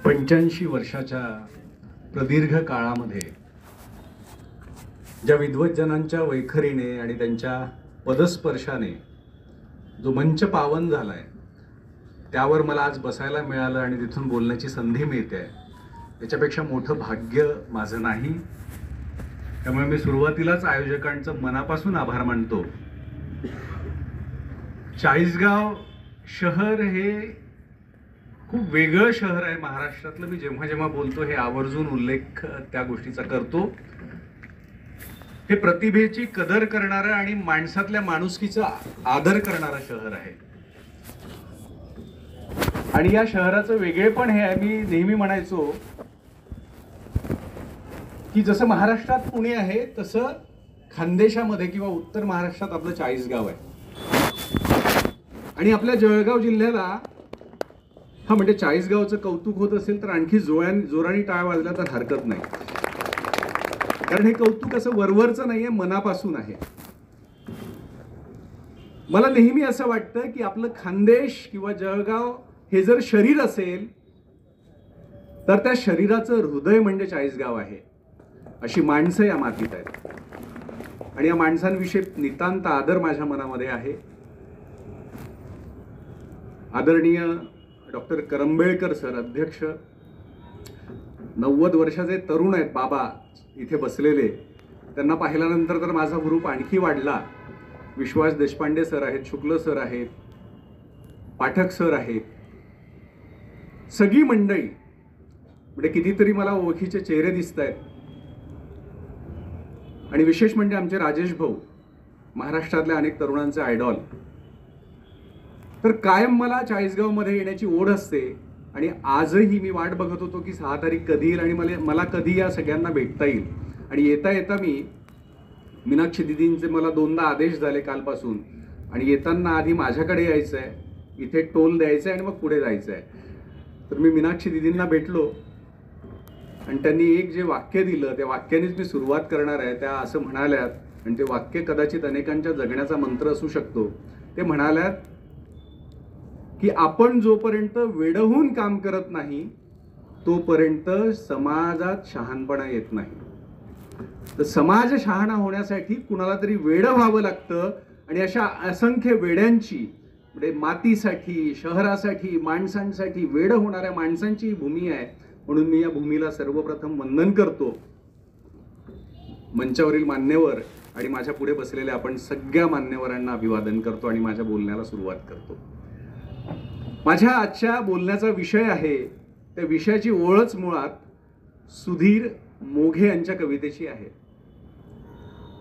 85 वर्षाच्या प्रदीर्घ काळामध्ये ज्या विद्वज्जनांच्या वैखरीने आणि त्यांच्या पदस्पर्शाने जो मंच पावन झालाय त्यावर मला आज बसायला मिळालं आणि तिथून बोलण्याची संधी मिळते याच्यापेक्षा मोठं भाग्य माझं नाही। त्यामुळे मी सुरुवातीलाच आयोजकांचं मनापासून आभार मानतो। चाळीसगाव शहर हे खूप वेगळं शहर आहे महाराष्ट्रातलं। मी जेव्हा जेव्हा बोलतो हे आवर्जून उल्लेख त्या गोष्टीचा करतो। हे प्रतिभेची कदर करणारं आणि माणसातल्या माणुसकीचा आदर करणारं शहर आहे। आणि या शहराचं वेगळेपण हे आहे, मी नेहमी म्हणायचो की जसं महाराष्ट्रात पुणे आहे तसं खानदेशामध्ये किंवा उत्तर महाराष्ट्रात आपलं चाळीसगाव आहे। आणि आपल्या जळगाव जिल्ह्याला म्हणजे चाळीसगावचं कौतुक होत असेल तर आणखी जोराने टाळ वाजला तर हरकत नाही, कारण हे कौतुक असं वरवरचं नाहीये, मनापासून आहे। मला नेहमी असं वाटतं की आपलं खानदेश किंवा जळगाव हे जर शरीर असेल तर त्या शरीराचं हृदय म्हणजे चाळीसगाव आहे। अशी माणसं या मातीत आहेत आणि या माणसांविषयी नितांत आदर माझ्या मनामध्ये आहे। आदरणीय डॉक्टर करंबेळकर सर, अध्यक्ष, 90 वर्षाचे तरुण आहेत बाबा इथे बसलेले। त्यांना पाहिल्यानंतर तर माझा ग्रुप आणखी वाढला। विश्वास देशपांडे सर आहेत, शुक्ल सर आहेत, पाठक सर आहेत, सगळी मंडळी म्हणजे कितीतरी मला ओळखीचे चेहरे दिसत आहेत। आणि विशेष म्हणजे आमचे राजेश भाऊ, महाराष्ट्रातल्या अनेक तरुणांचे आयडॉल। तर कायम मला चाळीसगावमध्ये येण्याची ओढ असते आणि आजही मी वाट बघत होतो की 6 तारीख कधी येईल आणि मला कधी या सगळ्यांना भेटता येईल। आणि येता येता मी मीनाक्षी दिदींचे मला 2दा आदेश झाले कालपासून, आणि येताना आधी माझ्याकडे यायचं आहे, इथे टोल द्यायचं आहे आणि मग पुढे जायचं आहे। तर मी मीनाक्षी दिदींना भेटलो आणि त्यांनी एक जे वाक्य दिलं त्या वाक्यानेच मी सुरुवात करणार आहे। त्या असं म्हणाल्यात, आणि ते वाक्य कदाचित अनेकांच्या जगण्याचा मंत्र असू शकतो। ते म्हणाल्यात की आपण जोपर्यंत वेडहून काम करत नाही तोपर्यंत समाजात शहाणपणा येत नाही। तर समाज शहाणा होण्यासाठी कुणाला तरी वेड व्हावं लागतं, आणि अशा असंख्य वेड्यांची म्हणजे मातीसाठी, शहरासाठी, माणसांसाठी वेड होणाऱ्या माणसांची भूमी आहे। म्हणून मी या भूमीला सर्वप्रथम वंदन करतो। मंचावरील मान्यवर आणि माझ्या पुढे बसलेल्या आपण सगळ्या मान्यवरांना अभिवादन करतो आणि माझ्या बोलण्याला सुरुवात करतो। माझ्या आजच्या बोलण्याचा विषय आहे, त्या विषयाची ओळच मुळात सुधीर मोघे यांच्या कवितेची आहे।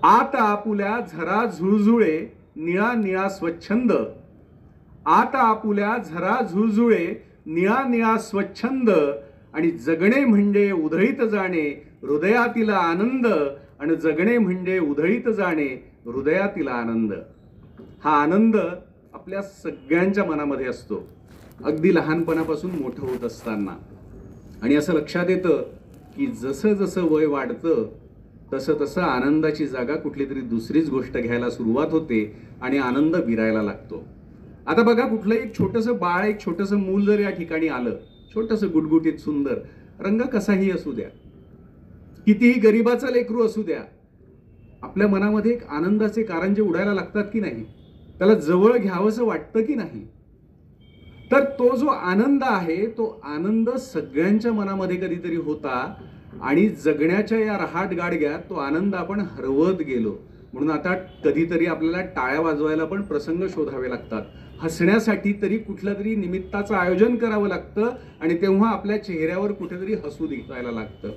आता आपुल्या झरा झुळझुळे निळा निळा स्वच्छंद, आता आपुल्या झरा झुळझुळे निळा निळा स्वच्छंद, आणि जगणे म्हणजे उधळीत जाणे हृदयातील आनंद, आणि जगणे म्हणजे उधळीत जाणे हृदयातील आनंद। हा आनंद आपल्या सगळ्यांच्या मनामध्ये असतो, अगदी लहानपणापासून मोठं होत असताना। आणि असं लक्षात येतं की जसं जसं वय वाढतं तसं तसं आनंदाची जागा कुठली तरी दुसरीच गोष्ट घ्यायला सुरुवात होते आणि आनंद विरायला लागतो। आता बघा, कुठलंही एक छोटंसं बाळ, एक छोटंसं मूल जर या ठिकाणी आलं, छोटंसं गुटगुटीत सुंदर, रंग कसाही असू द्या, कितीही गरिबाचं लेकरू असू द्या, आपल्या मनामध्ये एक आनंदाचे कारंजे उडायला लागतात की नाही? त्याला जवळ घ्यावंसं वाटतं की नाही? तर तो जो आनंद आहे तो आनंद सगळ्यांच्या मनामध्ये कधीतरी होता, आणि जगण्याच्या या रहाट गाडग्यात तो आनंद आपण हरवत गेलो। म्हणून आता कधीतरी आपल्याला टाळ्या वाजवायला पण प्रसंग शोधावे लागतात, हसण्यासाठी तरी कुठल्या तरी निमित्ताचं आयोजन करावं लागतं, आणि तेव्हा आपल्या चेहऱ्यावर कुठेतरी हसू दिसायला लागतं।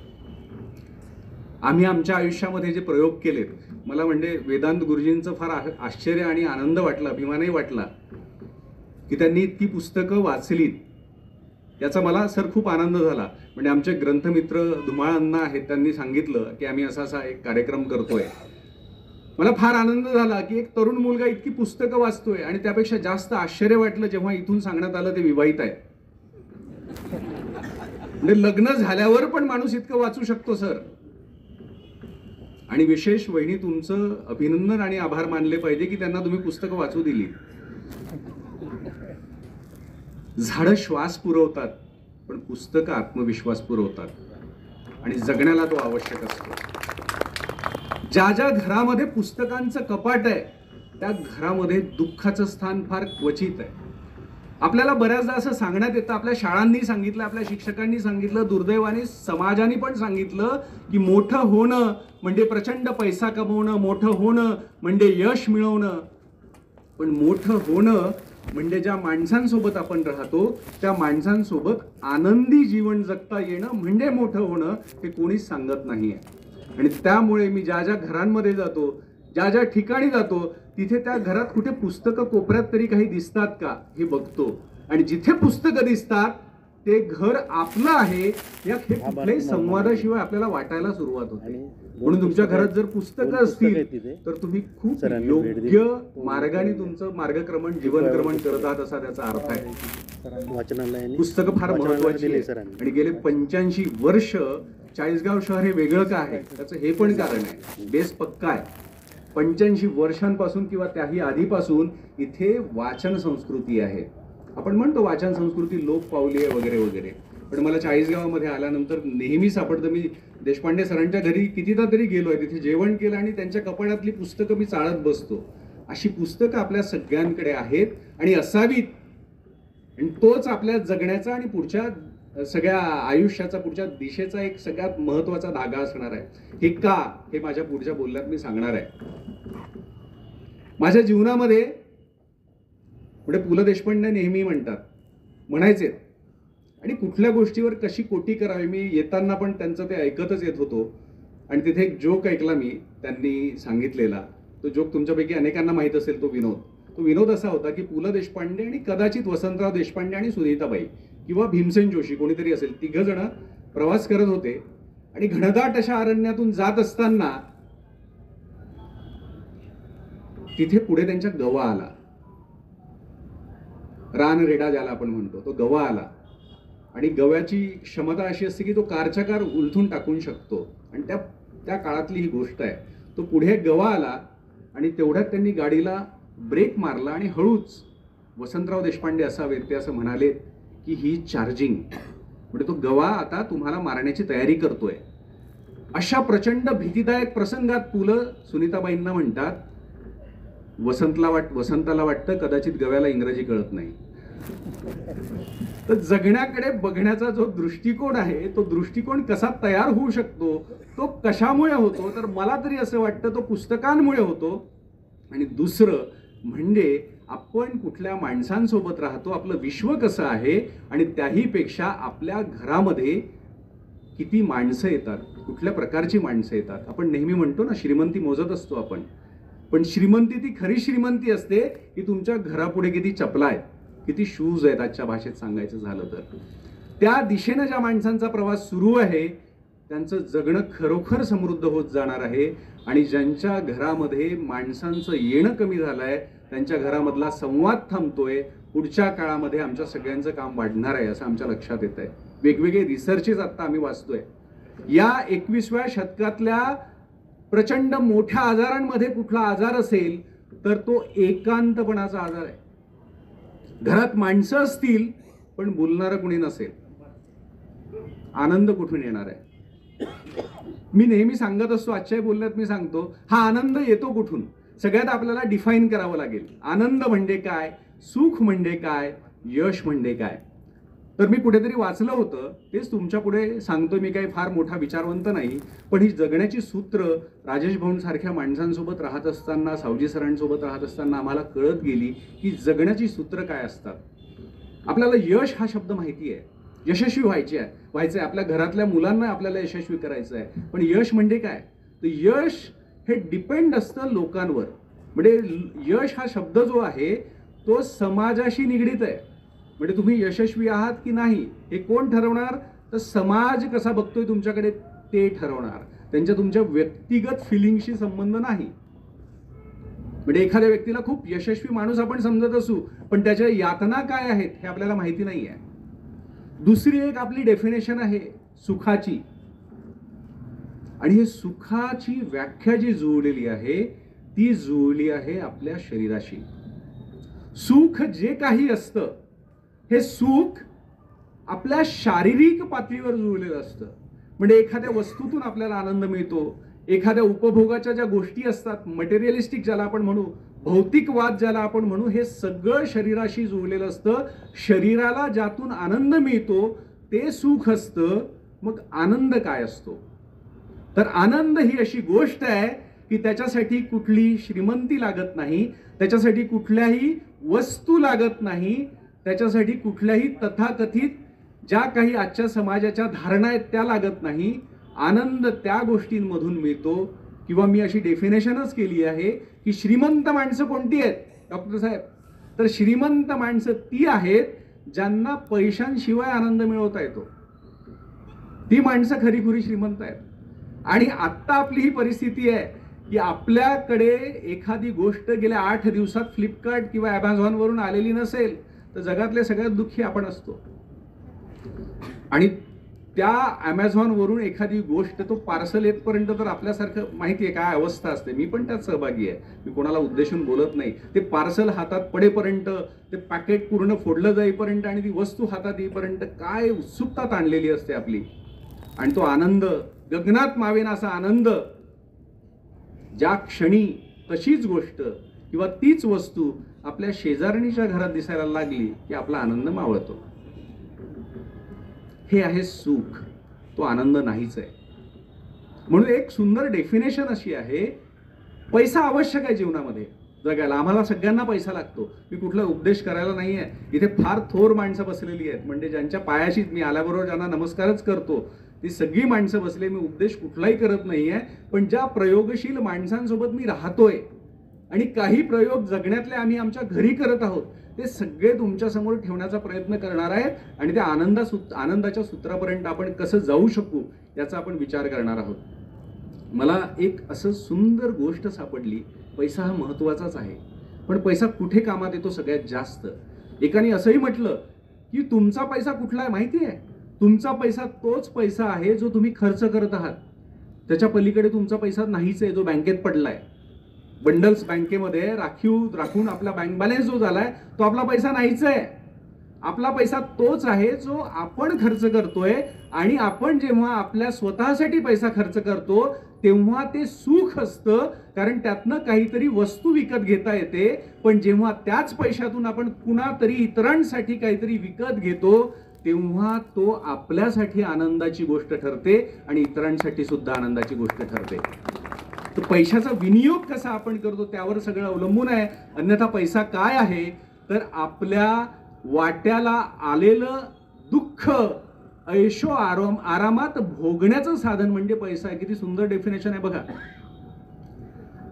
आम्ही आमच्या आयुष्यामध्ये जे प्रयोग केलेत, मला म्हणजे वेदांत गुरुजींचं फार आश्चर्य आणि आनंद वाटला, अभिमानही वाटला की त्यांनी इतकी पुस्तकं वाचलीत, याचा मला सर खूप आनंद झाला। म्हणजे आमचे ग्रंथमित्र धुमाळ अण्णा आहेत, त्यांनी सांगितलं की आम्ही असा एक कार्यक्रम करतोय। मला फार आनंद झाला की एक तरुण मुलगा इतकी पुस्तकं वाचतोय, आणि त्यापेक्षा जास्त आश्चर्य वाटलं जेव्हा इथून सांगण्यात आलं ते विवाहित आहे। म्हणजे लग्न झाल्यावर पण माणूस इतकं वाचू शकतो सर। आणि विशेष वहिनी, तुमचं अभिनंदन आणि आभार मानले पाहिजे की त्यांना तुम्ही पुस्तकं वाचू दिली। झाडं श्वास पुरवतात, पण पुस्तकं आत्मविश्वास पुरवतात आणि जगण्याला तो आवश्यक असतो. ज्या ज्या घरामध्ये पुस्तकांचं कपाट आहे त्या घरामध्ये दुःखाचं स्थान फार क्वचित आहे. आपल्याला बऱ्याचदा असं सांगण्यात येतं, आपल्या शाळांनी सांगितलं, आपल्या शिक्षकांनी सांगितलं, दुर्दैवाने समाजाने पण सांगितलं की मोठं होणं म्हणजे प्रचंड पैसा कमवणं, मोठं होणं म्हणजे यश मिळवणं. पण मोठं होणं म्हणजे ज्या माणसांसोबत आपण राहतो त्या माणसांसोबत आनंदी जीवन जगता येणं म्हणजे मोठं होणं, हे कोणीच सांगत नाहीये. आणि त्यामुळे मी ज्या ज्या घरांमध्ये जातो, ज्या ज्या ठिकाणी जातो, तिथे त्या घरात कुठे पुस्तकं कोपऱ्यात तरी काही दिसतात का हे बघतो. आणि जिथे पुस्तकं दिसतात ते घर आपलं आहे या कुठल्याही संवादाशिवाय आपल्याला वाटायला सुरुवात होते. म्हणून तुमच्या घरात जर पुस्तकं असतील तर तुम्ही खूप योग्य मार्गाने तुमचं मार्गक्रमण जीवनक्रमण करत आहात असा त्याचा अर्थ आहे. पुस्तकं फार महत्वाची आहे. आणि गेले 85 वर्ष चाळीसगाव शहर हे वेगळं का आहे त्याचं हे पण कारण आहे. बेस पक्का आहे. 85 वर्षांपासून किंवा त्याही आधीपासून इथे वाचन संस्कृती आहे. आपण म्हणतो वाचन संस्कृती लोप पावली आहे वगैरे वगैरे, पण मला चाळीसगावामध्ये आल्यानंतर नेहमी सापडतं. मी देशपांडे सरांच्या घरी कितीदा तरी गेलोय, तिथे जेवण केलं आणि त्यांच्या कपाटातली पुस्तकं मी चाळत बसतो. अशी पुस्तकं आपल्या सगळ्यांकडे आहेत आणि असावीत. आणि तोच आपल्या जगण्याचा आणि पुढच्या सगळ्या आयुष्याचा पुढच्या दिशेचा एक सगळ्यात महत्वाचा धागा असणार आहे. हे का हे माझ्या पुढच्या बोलण्यात मी सांगणार आहे. माझ्या जीवनामध्ये पुढे पु ल देशपांडे नेहमी म्हणायचे आणि कुठल्या गोष्टीवर कशी कोटी करावी. मी येताना पण त्यांचं ते ऐकतच येत होतो आणि तिथे एक जोक ऐकला मी त्यांनी सांगितलेला. तो जोक तुमच्यापैकी अनेकांना माहीत असेल. तो विनोद असा होता की पु ल देशपांडे आणि कदाचित वसंतराव देशपांडे आणि सुनीताबाई किंवा भीमसेन जोशी कोणीतरी असेल, 3 जण प्रवास करत होते आणि घनदाट अशा अरण्यातून जात असताना तिथे पुढे त्यांच्या गवा आला. रानरेडा ज्याला आपण म्हणतो, तो गवा आला आणि गव्याची क्षमता अशी असते की तो कारच्या कार उलथून टाकून शकतो. आणि त्या काळातली ही गोष्ट आहे. तो पुढे गवा आला आणि तेवढ्यात त्यांनी गाडीला ब्रेक मारला आणि हळूच वसंतराव देशपांडे असावेत ते असं म्हणाले की ही चार्जिंग, म्हणजे तो गवा आता तुम्हाला मारण्याची तयारी करतोय. अशा प्रचंड भीतीदायक प्रसंगात पु ल सुनीताबाईंना म्हणतात, वसंताला वाटतं कदाचित गव्याला इंग्रजी कळत नाही. तर जगण्याकडे बघण्याचा जो दृष्टिकोन आहे तो दृष्टिकोन कसा तयार होऊ शकतो, तो कशामुळे होतो, तर मला तरी असं वाटतं तो पुस्तकांमुळे होतो. आणि दुसरं म्हणजे आपण कुठल्या माणसांसोबत राहतो, आपलं विश्व कसं आहे आणि त्याहीपेक्षा आपल्या घरामध्ये किती माणसं येतात, कुठल्या प्रकारची माणसं येतात. आपण नेहमी म्हणतो ना श्रीमंती मोजत असतो आपण, पण श्रीमंती ती खरी श्रीमंती असते की तुमच्या घरापुढे किती चपला आहेत, किती शूज आहेत आजच्या भाषेत सांगायचं झालं तर. त्या दिशेनं ज्या माणसांचा प्रवास सुरू आहे त्यांचं जगणं खरोखर समृद्ध होत जाणार आहे. आणि ज्यांच्या घरामध्ये माणसांचं येणं कमी झालंय, त्यांच्या घरामधला संवाद थांबतोय, पुढच्या काळामध्ये आमच्या सगळ्यांचं काम वाढणार आहे असं आमच्या लक्षात येत आहे. वेगवेगळे रिसर्चेस आता आम्ही वाचतोय. या 21व्या शतकातल्या प्रचंड मोठ्या आजारांमध्ये कुठला आजार असेल तर तो एकांतपणाचा आजार आहे. घरात माणसं असतील पण बोलणारं कुणी नसेल, आनंद कुठून येणार आहे. मी नेहमी सांगत असतो, आजच्याही बोलण्यात मी सांगतो, हा आनंद येतो कुठून. सगळ्यात आपल्याला डिफाईन करावं लागेल. आनंद म्हणजे काय, सुख म्हणजे काय, यश म्हणजे काय. तर मी कुठेतरी वाचलं होतं, तेच तुमच्या पुढे सांगतो. मी काही फार मोठा विचारवंत नाही, पण ही जगण्याची सूत्र राजेश भाऊंसारख्या माणसांसोबत राहत असताना, सावजी सरांसोबत राहत असताना आम्हाला कळत गेली की जगण्याची सूत्र काय असतात. आपल्याला यश हा शब्द माहिती आहे, यशस्वी व्हायचंय, आपल्या घरातल्या मुलांना आपल्याला यशस्वी करायचं आहे. पण यश म्हणजे काय, तर यश हे डिपेंड असतं लोकांवर. म्हणजे यश हा शब्द जो आहे तो समाजाशी निगडीत आहे. म्हणजे तुम्ही यशस्वी आहात की नाही हे कोण ठरवणार, तर समाज कसा बघतोय तुमच्याकडे ते ठरवणार. त्यांच्या तुमच्या व्यक्तिगत फिलिंगशी संबंध नाही. म्हणजे एखाद्या व्यक्तीला खूप यशस्वी माणूस आपण समजत असू, पण त्याच्या यातना काय आहेत हे आपल्याला माहिती नाही आहे. दुसरी एक आपली डेफिनेशन आहे सुखाची, आणि हे सुखाची व्याख्या जी जुळलेली आहे ती जुळली आहे आपल्या शरीराशी. सुख जे काही असतं हे सुख आपल्या शारीरिक पातळीवर जुळलेलं असतं. म्हणजे एखाद्या वस्तूतून आपल्याला आनंद मिळतो, एखाद्या उपभोगाच्या ज्या गोष्टी असतात, मटेरियलिस्टिक ज्याला आपण म्हणू, भौतिकवाद ज्याला आपण म्हणू, हे सगळं शरीराशी जुळलेलं असतं. शरीराला ज्यातून आनंद मिळतो ते सुख असतं. मग आनंद काय असतो? तर आनंद ही अशी गोष्ट आहे की त्याच्यासाठी कुठली श्रीमंती लागत नाही, त्याच्यासाठी कुठल्याही वस्तू लागत नाही, त्याच्यासाठी कुठल्याही तथाकथित ज्या काही आजच्या समाजाच्या धारणा आहेत त्या लागत नाही. आनंद त्या गोष्टींमधून मिळतो. किंवा मी अशी डेफिनेशनच केली आहे की श्रीमंत माणसं कोणती आहेत डॉक्टर साहेब? तर श्रीमंत माणसं ती आहेत ज्यांना पैशांशिवाय आनंद मिळवता येतो. ती माणसं खरीखुरी श्रीमंत आहेत. आणि आत्ता आपली ही परिस्थिती आहे की आपल्याकडे एखादी गोष्ट गेल्या 8 दिवसात फ्लिपकार्ट किंवा ॲमेझॉनवरून आलेली नसेल तर जगातले सगळ्यात दुःखी आपण असतो. आणि त्या ॲमेझॉनवरून एखादी गोष्ट तो पार्सल येतपर्यंत तर आपल्यासारखं माहिती आहे काय अवस्था असते. मी पण त्यात सहभागी आहे, मी कोणाला उद्देशून बोलत नाही. ते पार्सल हातात पडेपर्यंत, ते पॅकेट पूर्ण फोडलं जाईपर्यंत आणि ती वस्तू हातात येईपर्यंत काय उत्सुकता ताणलेली असते आपली. आणि तो आनंद गगनात मावेना असा आनंद ज्या क्षणी तशीच गोष्ट किंवा तीच वस्तू आपल्या शेजारणीच्या घरात दिसायला लागली की आपला आनंद मावळतो. हे आहे सुख, तो आनंद नाहीच आहे. म्हणून एक सुंदर डेफिनेशन अशी आहे, पैसा आवश्यक आहे जीवनामध्ये जगायला. आम्हाला सगळ्यांना पैसा लागतो. मी कुठला उपदेश करायला नाही आहे. इथे फार थोर माणसं बसलेली आहेत, म्हणजे ज्यांच्या पायाशी मी आल्याबरोबर ज्यांना नमस्कारच करतो ती सगळी माणसं बसले. मी उपदेश कुठलाही करत नाही आहे. पण ज्या प्रयोगशील माणसांसोबत मी राहतोय आणि काही प्रयोग जगण्यातले आम्ही आमच्या घरी करत आहोत ते सगळे तुमच्या समोर ठेवण्याचा प्रयत्न करणार आहेत. आणि त्या आनंदाच्या सूत्रापर्यंत आपण कसं जाऊ शकू याचा आपण विचार करणार आहोत. मला एक असं सुंदर गोष्ट सापडली. पैसा हा महत्त्वाचाच आहे, पण पैसा कुठे कामात येतो सगळ्यात जास्त? एकाने असंही म्हटलं की तुमचा पैसा कुठला आहे माहिती आहे? तुमचा पैसा तोच पैसा आहे जो तुम्ही खर्च करत आहात. त्याच्या पलीकडे तुमचा पैसा नाहीच आहे, जो बँकेत पडलाय. बंडल्स बँकेमध्ये राखून आपला बँक बॅलन्स जो झालाय तो आपला पैसा नाहीच आहे. आपला पैसा तोच आहे जो आपण खर्च करतोय. आणि आपण जेव्हा आपल्या स्वतःसाठी पैसा खर्च करतो तेव्हा ते सुख असतं, कारण त्यातनं काहीतरी वस्तू विकत घेता येते. पण जेव्हा त्याच पैशातून आपण कुणातरी इतरांसाठी काहीतरी विकत घेतो तेव्हा तो आपल्यासाठी आनंदाची गोष्ट ठरते आणि इतरांसाठी सुद्धा आनंदाची गोष्ट ठरते. तर पैशाचा विनियोग कसा आपण करतो त्यावर सगळं अवलंबून आहे. अन्यथा पैसा काय आहे तर आपल्या वाट्याला आलेलं दुःख ऐशो आरामात भोगण्याचं साधन म्हणजे पैसा आहे. किती सुंदर डेफिनेशन आहे बघा.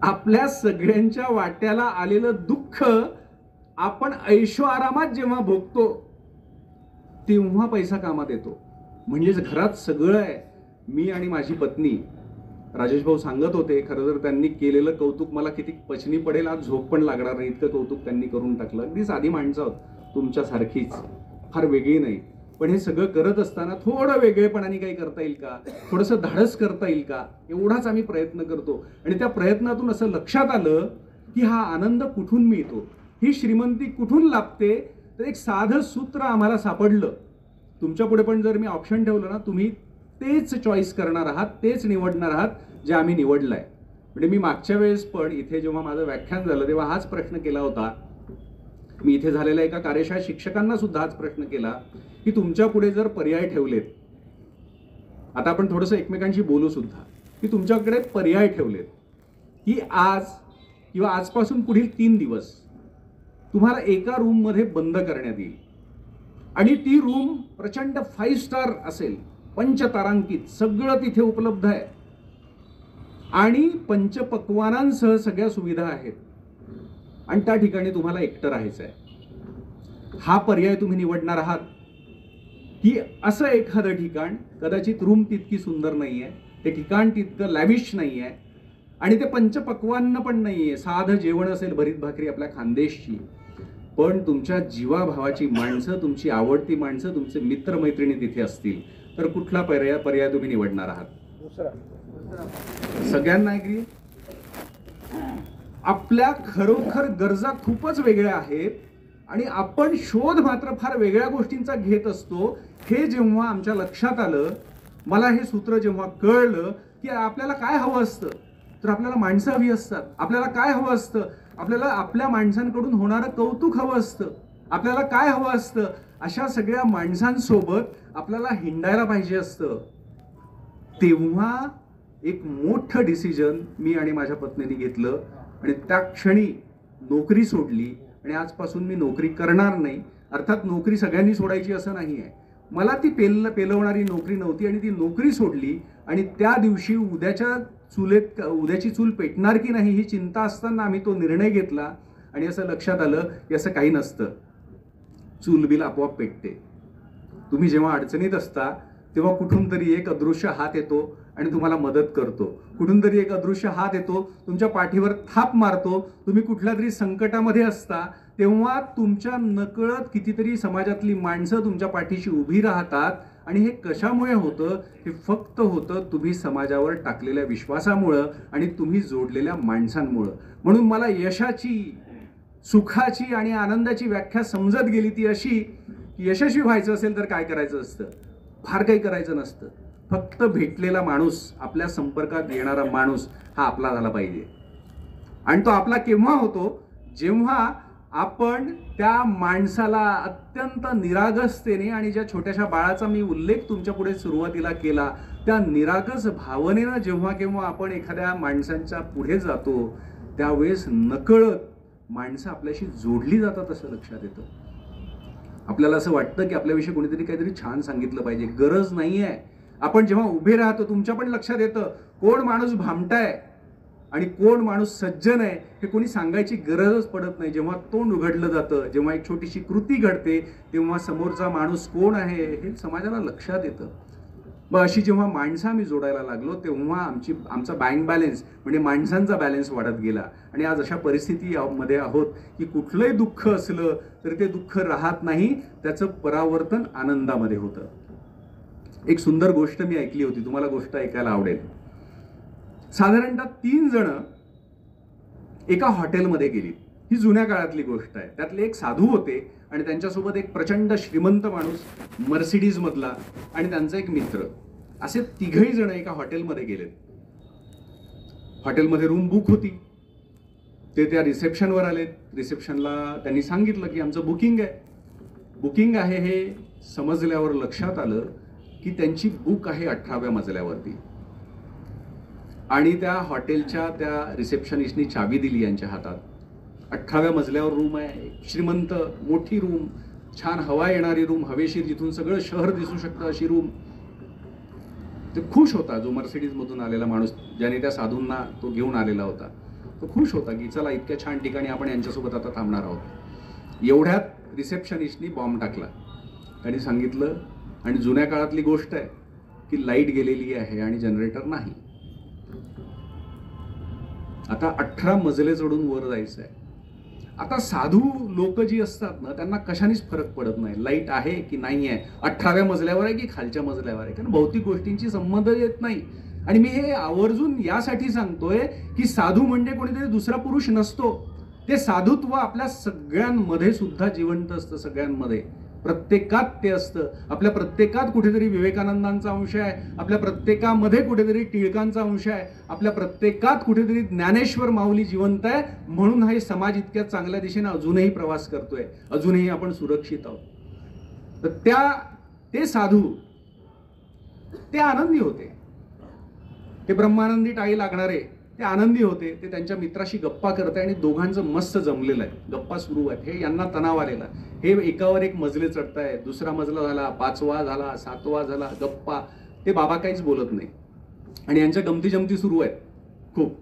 आपल्या सगळ्यांच्या वाट्याला आलेलं दुःख आपण ऐशो आरामात जेव्हा भोगतो तेव्हा पैसा कामात येतो. म्हणजेच घरात सगळं आहे. मी आणि माझी पत्नी राजेश भाऊ सांगत होते, खरं तर त्यांनी केलेलं कौतुक मला किती पचनी पडेल, आज झोप पण लागणार नाही इतकं कौतुक त्यांनी करून टाकलं. अगदी साधी माणसं आहोत, तुमच्यासारखीच, फार वेगळी नाही. पण हे सगळं करत असताना थोडं वेगळेपणाने काही करता येईल का, थोडंसं धाडस करता येईल का, एवढाच आम्ही प्रयत्न करतो. आणि त्या प्रयत्नातून असं लक्षात आलं की हा आनंद कुठून मिळतो, ही श्रीमंती कुठून लाभते. तर एक साधं सूत्र आम्हाला सापडलं. तुमच्या पुढे पण जर मी ऑप्शन ठेवलं ना, तुम्ही तेच चॉईस करणार आहात, तेच निवडणार आहात जे आम्ही निवडलंय. म्हणजे मी मागच्या वेळेस पण इथे जेव्हा माझं व्याख्यान झालं तेव्हा हाच प्रश्न केला होता. मी इथे झालेल्या एका कार्यशाळेत शिक्षकांना सुद्धा हाच प्रश्न केला की तुमच्या पुढे जर पर्याय ठेवलेत, आता आपण थोडंसं एकमेकांशी बोलू सुद्धा, की तुमच्याकडे पर्याय ठेवलेत की आज किंवा आजपासून पुढील 3 दिवस तुम्हाला एका रूममध्ये बंद करण्यात येईल आणि ती रूम प्रचंड 5 स्टार असेल, पंचतारांकित, सगळं तिथे उपलब्ध आहे आणि पंचपक्वानांसह सगळ्या सुविधा आहेत आणि त्या ठिकाणी तुम्हाला एकटं राहायचं आहे. हा पर्याय तुम्ही निवडणार आहात की असं एखादं ठिकाण, कदाचित रूम तितकी सुंदर नाहीये, ते ठिकाण तितकं लॅविश नाहीये आणि ते पंचपक्वान्न पण नाहीये, साधं जेवण असेल, भरीत भाकरी आपल्या खानदेशची, पण तुमच्या जीवाभावाची माणसं, तुमची आवडती माणसं, तुमचे मित्रमैत्रिणी तिथे असतील, तर कुठला पर्याय तुम्ही निवडणार आहात? सगळ्यांना ऍग्री? आपल्या खरोखर गरजा खूपच वेगळ्या आहेत आणि आपण शोध मात्र फार वेगळ्या गोष्टींचा घेत असतो. हे जेव्हा आमच्या लक्षात आलं, मला हे सूत्र जेव्हा कळलं की आपल्याला काय हवं असतं, तर आपल्याला माणसं हवी असतात. आपल्याला काय हवं असतं, आपल्याला आपल्या माणसांकडून होणारं कौतुक हवं असतं. आपल्याला काय हवं असतं, अशा सगळ्या माणसांसोबत आपल्याला हिंडायला पाहिजे असतं. तेव्हा एक मोठं डिसिजन मी आणि माझ्या पत्नीने घेतलं आणि त्या क्षणी नोकरी सोडली. आणि आजपासून मी नोकरी करणार नाही. अर्थात नोकरी सगळ्यांनी सोडायची असं नाही आहे. मला ती पेलवणारी नोकरी नव्हती आणि ती नोकरी सोडली. आणि त्या दिवशी उद्याची चूल पेटणार की नाही ही चिंता असताना आम्ही तो निर्णय घेतला. आणि असं लक्षात आलं की असं काही नसतं, चूल बिल आपोआप पेटते. तुम्ही जेव्हा अडचणीत असता तेव्हा कुठून तरी एक अदृश्य हात येतो आणि तुम्हाला मदत करतो. कुठून तरी एक अदृश्य हात येतो, तुमच्या पाठीवर थाप मारतो. तुम्ही कुठल्या तरी संकटामध्ये असता तेव्हा तुमच्या नकळत कितीतरी समाजातली माणसं तुमच्या पाठीशी उभी राहतात. आणि हे कशामुळे होतं? हे फक्त होतं तुम्ही समाजावर टाकलेल्या विश्वासामुळं आणि तुम्ही जोडलेल्या माणसांमुळं. म्हणून मला यशाची, सुखाची आणि आनंदाची व्याख्या समजत गेली ती अशी की यशस्वी व्हायचं असेल तर काय करायचं असतं? फार काही करायचं नसतं. फक्त भेटलेला माणूस, आपल्या संपर्कात येणारा माणूस हा आपला झाला पाहिजे. आणि तो आपला केव्हा होतो? जेव्हा आपण त्या माणसाला अत्यंत निरागसतेने, आणि ज्या छोट्याशा बाळाचा मी उल्लेख तुमच्या पुढे सुरुवातीला केला, त्या निरागस भावनेनं जेव्हा केव्हा आपण एखाद्या माणसांच्या पुढे जातो त्यावेळेस नकळत माणसं आपल्याशी जोडली जातात असं लक्षात येतं. आपल्याला असं वाटतं की आपल्याविषयी कोणीतरी काहीतरी छान सांगितलं पाहिजे. गरज नाही आहे. आपण जेव्हा उभे राहतो तुमच्या पण लक्षात येतं कोण माणूस भामटाय आणि कोण माणूस सज्जन आहे हे कोणी सांगायची गरजच पडत नाही. जेव्हा तोंड उघडलं जातं, जेव्हा एक छोटीशी कृती घडते, तेव्हा समोरचा माणूस कोण आहे हे समाजाला लक्षात येतं. मग अशी जेव्हा माणसं आम्ही जोडायला लागलो तेव्हा आमचा बँक बॅलन्स म्हणजे माणसांचा बॅलन्स वाढत गेला. आणि आज अशा परिस्थितीमध्ये आहोत की कुठलंही दुःख असलं तरी ते दुःख राहत नाही, त्याचं परावर्तन आनंदामध्ये होतं. एक सुंदर गोष्ट मी ऐकली होती, तुम्हाला गोष्ट ऐकायला आवडेल. साधारणतः 3 जण एका हॉटेलमध्ये गेली. ही जुन्या काळातली गोष्ट आहे. त्यातले एक साधू होते आणि त्यांच्यासोबत एक प्रचंड श्रीमंत माणूस, मर्सिडीज मधला, आणि त्यांचा एक मित्र. असे 3घही जण एका हॉटेलमध्ये गेलेत. हॉटेलमध्ये रूम बुक होती. ते त्या रिसेप्शनवर आलेत. रिसेप्शनला त्यांनी सांगितलं की आमचं बुकिंग आहे. हे समजल्यावर लक्षात आलं की त्यांची बुक आहे 18व्या मजल्यावरती. आणि त्या हॉटेलच्या त्या रिसेप्शनिस्टनी चावी दिली यांच्या हातात. 18व्या मजल्यावर रूम आहे, श्रीमंत मोठी रूम, छान हवा येणारी रूम, हवेशीर, जिथून सगळं शहर दिसू शकतं अशी रूम. ते खुश होता, जो मर्सिडीज मधून आलेला माणूस, ज्याने त्या साधूंना तो घेऊन आलेला होता. तो खुश होता की चला इतक्या छान ठिकाणी आपण यांच्यासोबत आता थांबणार आहोत. एवढ्यात रिसेप्शनिस्टनी बॉम्ब टाकला. त्यांनी सांगितलं, आणि जुन्या काळातली गोष्ट आहे की लाईट गेलेली आहे आणि जनरेटर नाही. आता 18 मजले चढून वर जायचं आहे. आता साधू लोक जी असतात ना, त्यांना कशानेच फरक पडत नाही, लाईट आहे की नाही आहे, 18व्या मजल्यावर आहे की खालच्या मजल्यावर आहे, कारण भौतिक गोष्टींची संबंध येत नाही. आणि मी हे आवर्जून यासाठी सांगतोय की साधू म्हणजे कोणीतरी दुसरा पुरुष नसतो. ते साधुत्व आपल्या सगळ्यांमध्ये सुद्धा जिवंत असतं. सगळ्यांमध्ये, प्रत्येकात ते असतं. आपल्या प्रत्येकात कुठेतरी विवेकानंदांचा अंश आहे, आपल्या प्रत्येकामध्ये कुठेतरी टिळकांचा अंश आहे, आपल्या प्रत्येकात कुठेतरी ज्ञानेश्वर माऊली जिवंत आहे. म्हणून हा समाज इतक्या चांगल्या दिशेने अजूनही प्रवास करतोय, अजूनही आपण सुरक्षित आहोत. तर ते साधू ते आनंदी होते. ते ब्रह्मानंदी टाळी लागणारे ते आनंदी होते. ते त्यांच्या मित्राशी गप्पा करताय आणि दोघांचं मस्त जमलेलं आहे, गप्पा सुरू आहेत. हे यांना तणाव आलेला, हे एकावर एक मजले चढताय, दुसरा मजला झाला, 5वा झाला, 7वा झाला, गप्पा. ते बाबा काहीच बोलत नाही आणि यांच्या गमती जमती सुरू आहेत खूप.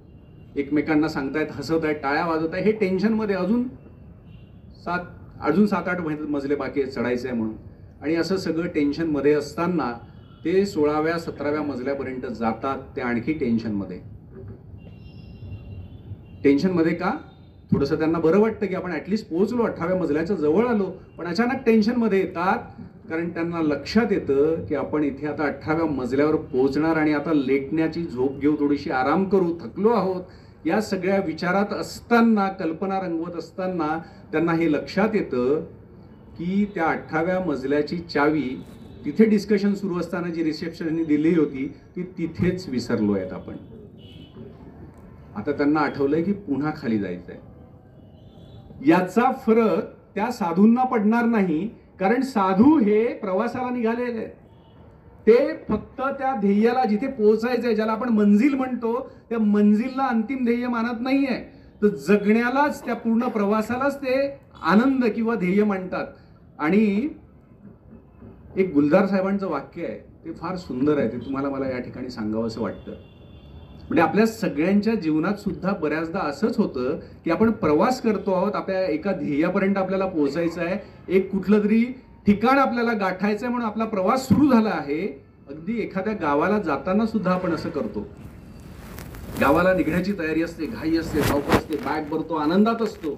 एकमेकांना सांगतायत, हसत आहेत, टाळ्या वाजवत आहे. हे टेन्शनमध्ये अजून 7-8 मजले बाकी आहेत चढायचं आहे म्हणून. आणि असं सगळं टेन्शनमध्ये असताना ते 16व्या 17व्या मजल्यापर्यंत जातात. ते आणखी टेन्शनमध्ये का? थोडंसं त्यांना बरं वाटतं की आपण ॲटलिस्ट पोहोचलो, 18व्या मजल्याच्या जवळ आलो. पण अचानक टेन्शनमध्ये येतात, कारण त्यांना लक्षात येतं की आपण इथे आता 18व्या मजल्यावर पोहोचणार आणि आता लेटण्याची झोप घेऊ, थोडीशी आराम करू, थकलो आहोत या सगळ्या विचारात असताना, कल्पना रंगवत असताना त्यांना हे लक्षात येतं की त्या 18व्या मजल्याची चावी तिथे डिस्कशन सुरू असताना जी रिसेप्शनने दिली होती ती तिथेच विसरलो आहेत आपण. आता त्यांना आठवलंय की पुन्हा खाली जायचंय. याचा फरक त्या साधूंना पडणार नाही, कारण साधू हे प्रवासाला निघालेले आहेत. ते फक्त त्या ध्येयाला, जिथे पोहोचायचंय, ज्याला आपण मंजिल म्हणतो, त्या मंजिलला अंतिम ध्येय मानत नाहीये. तर जगण्यालाच, त्या पूर्ण प्रवासालाच ते आनंद किंवा ध्येय मानतात. आणि एक गुलजार साहेबांचं वाक्य आहे, ते फार सुंदर आहे, ते तुम्हाला मला या ठिकाणी सांगावं असं वाटतं. म्हणजे आपल्या सगळ्यांच्या जीवनात सुद्धा बऱ्याचदा असंच होतं की आपण प्रवास करतो आहोत, आपल्या एका ध्येयापर्यंत आपल्याला पोहोचायचं आहे, एक कुठलं तरी ठिकाण आपल्याला गाठायचं आहे म्हणून आपला प्रवास सुरू झाला आहे. अगदी एखाद्या गावाला जाताना सुद्धा आपण असं करतो. गावाला निघण्याची तयारी असते, घाई असते, धावपळ असते, बॅग भरतो, आनंदात असतो.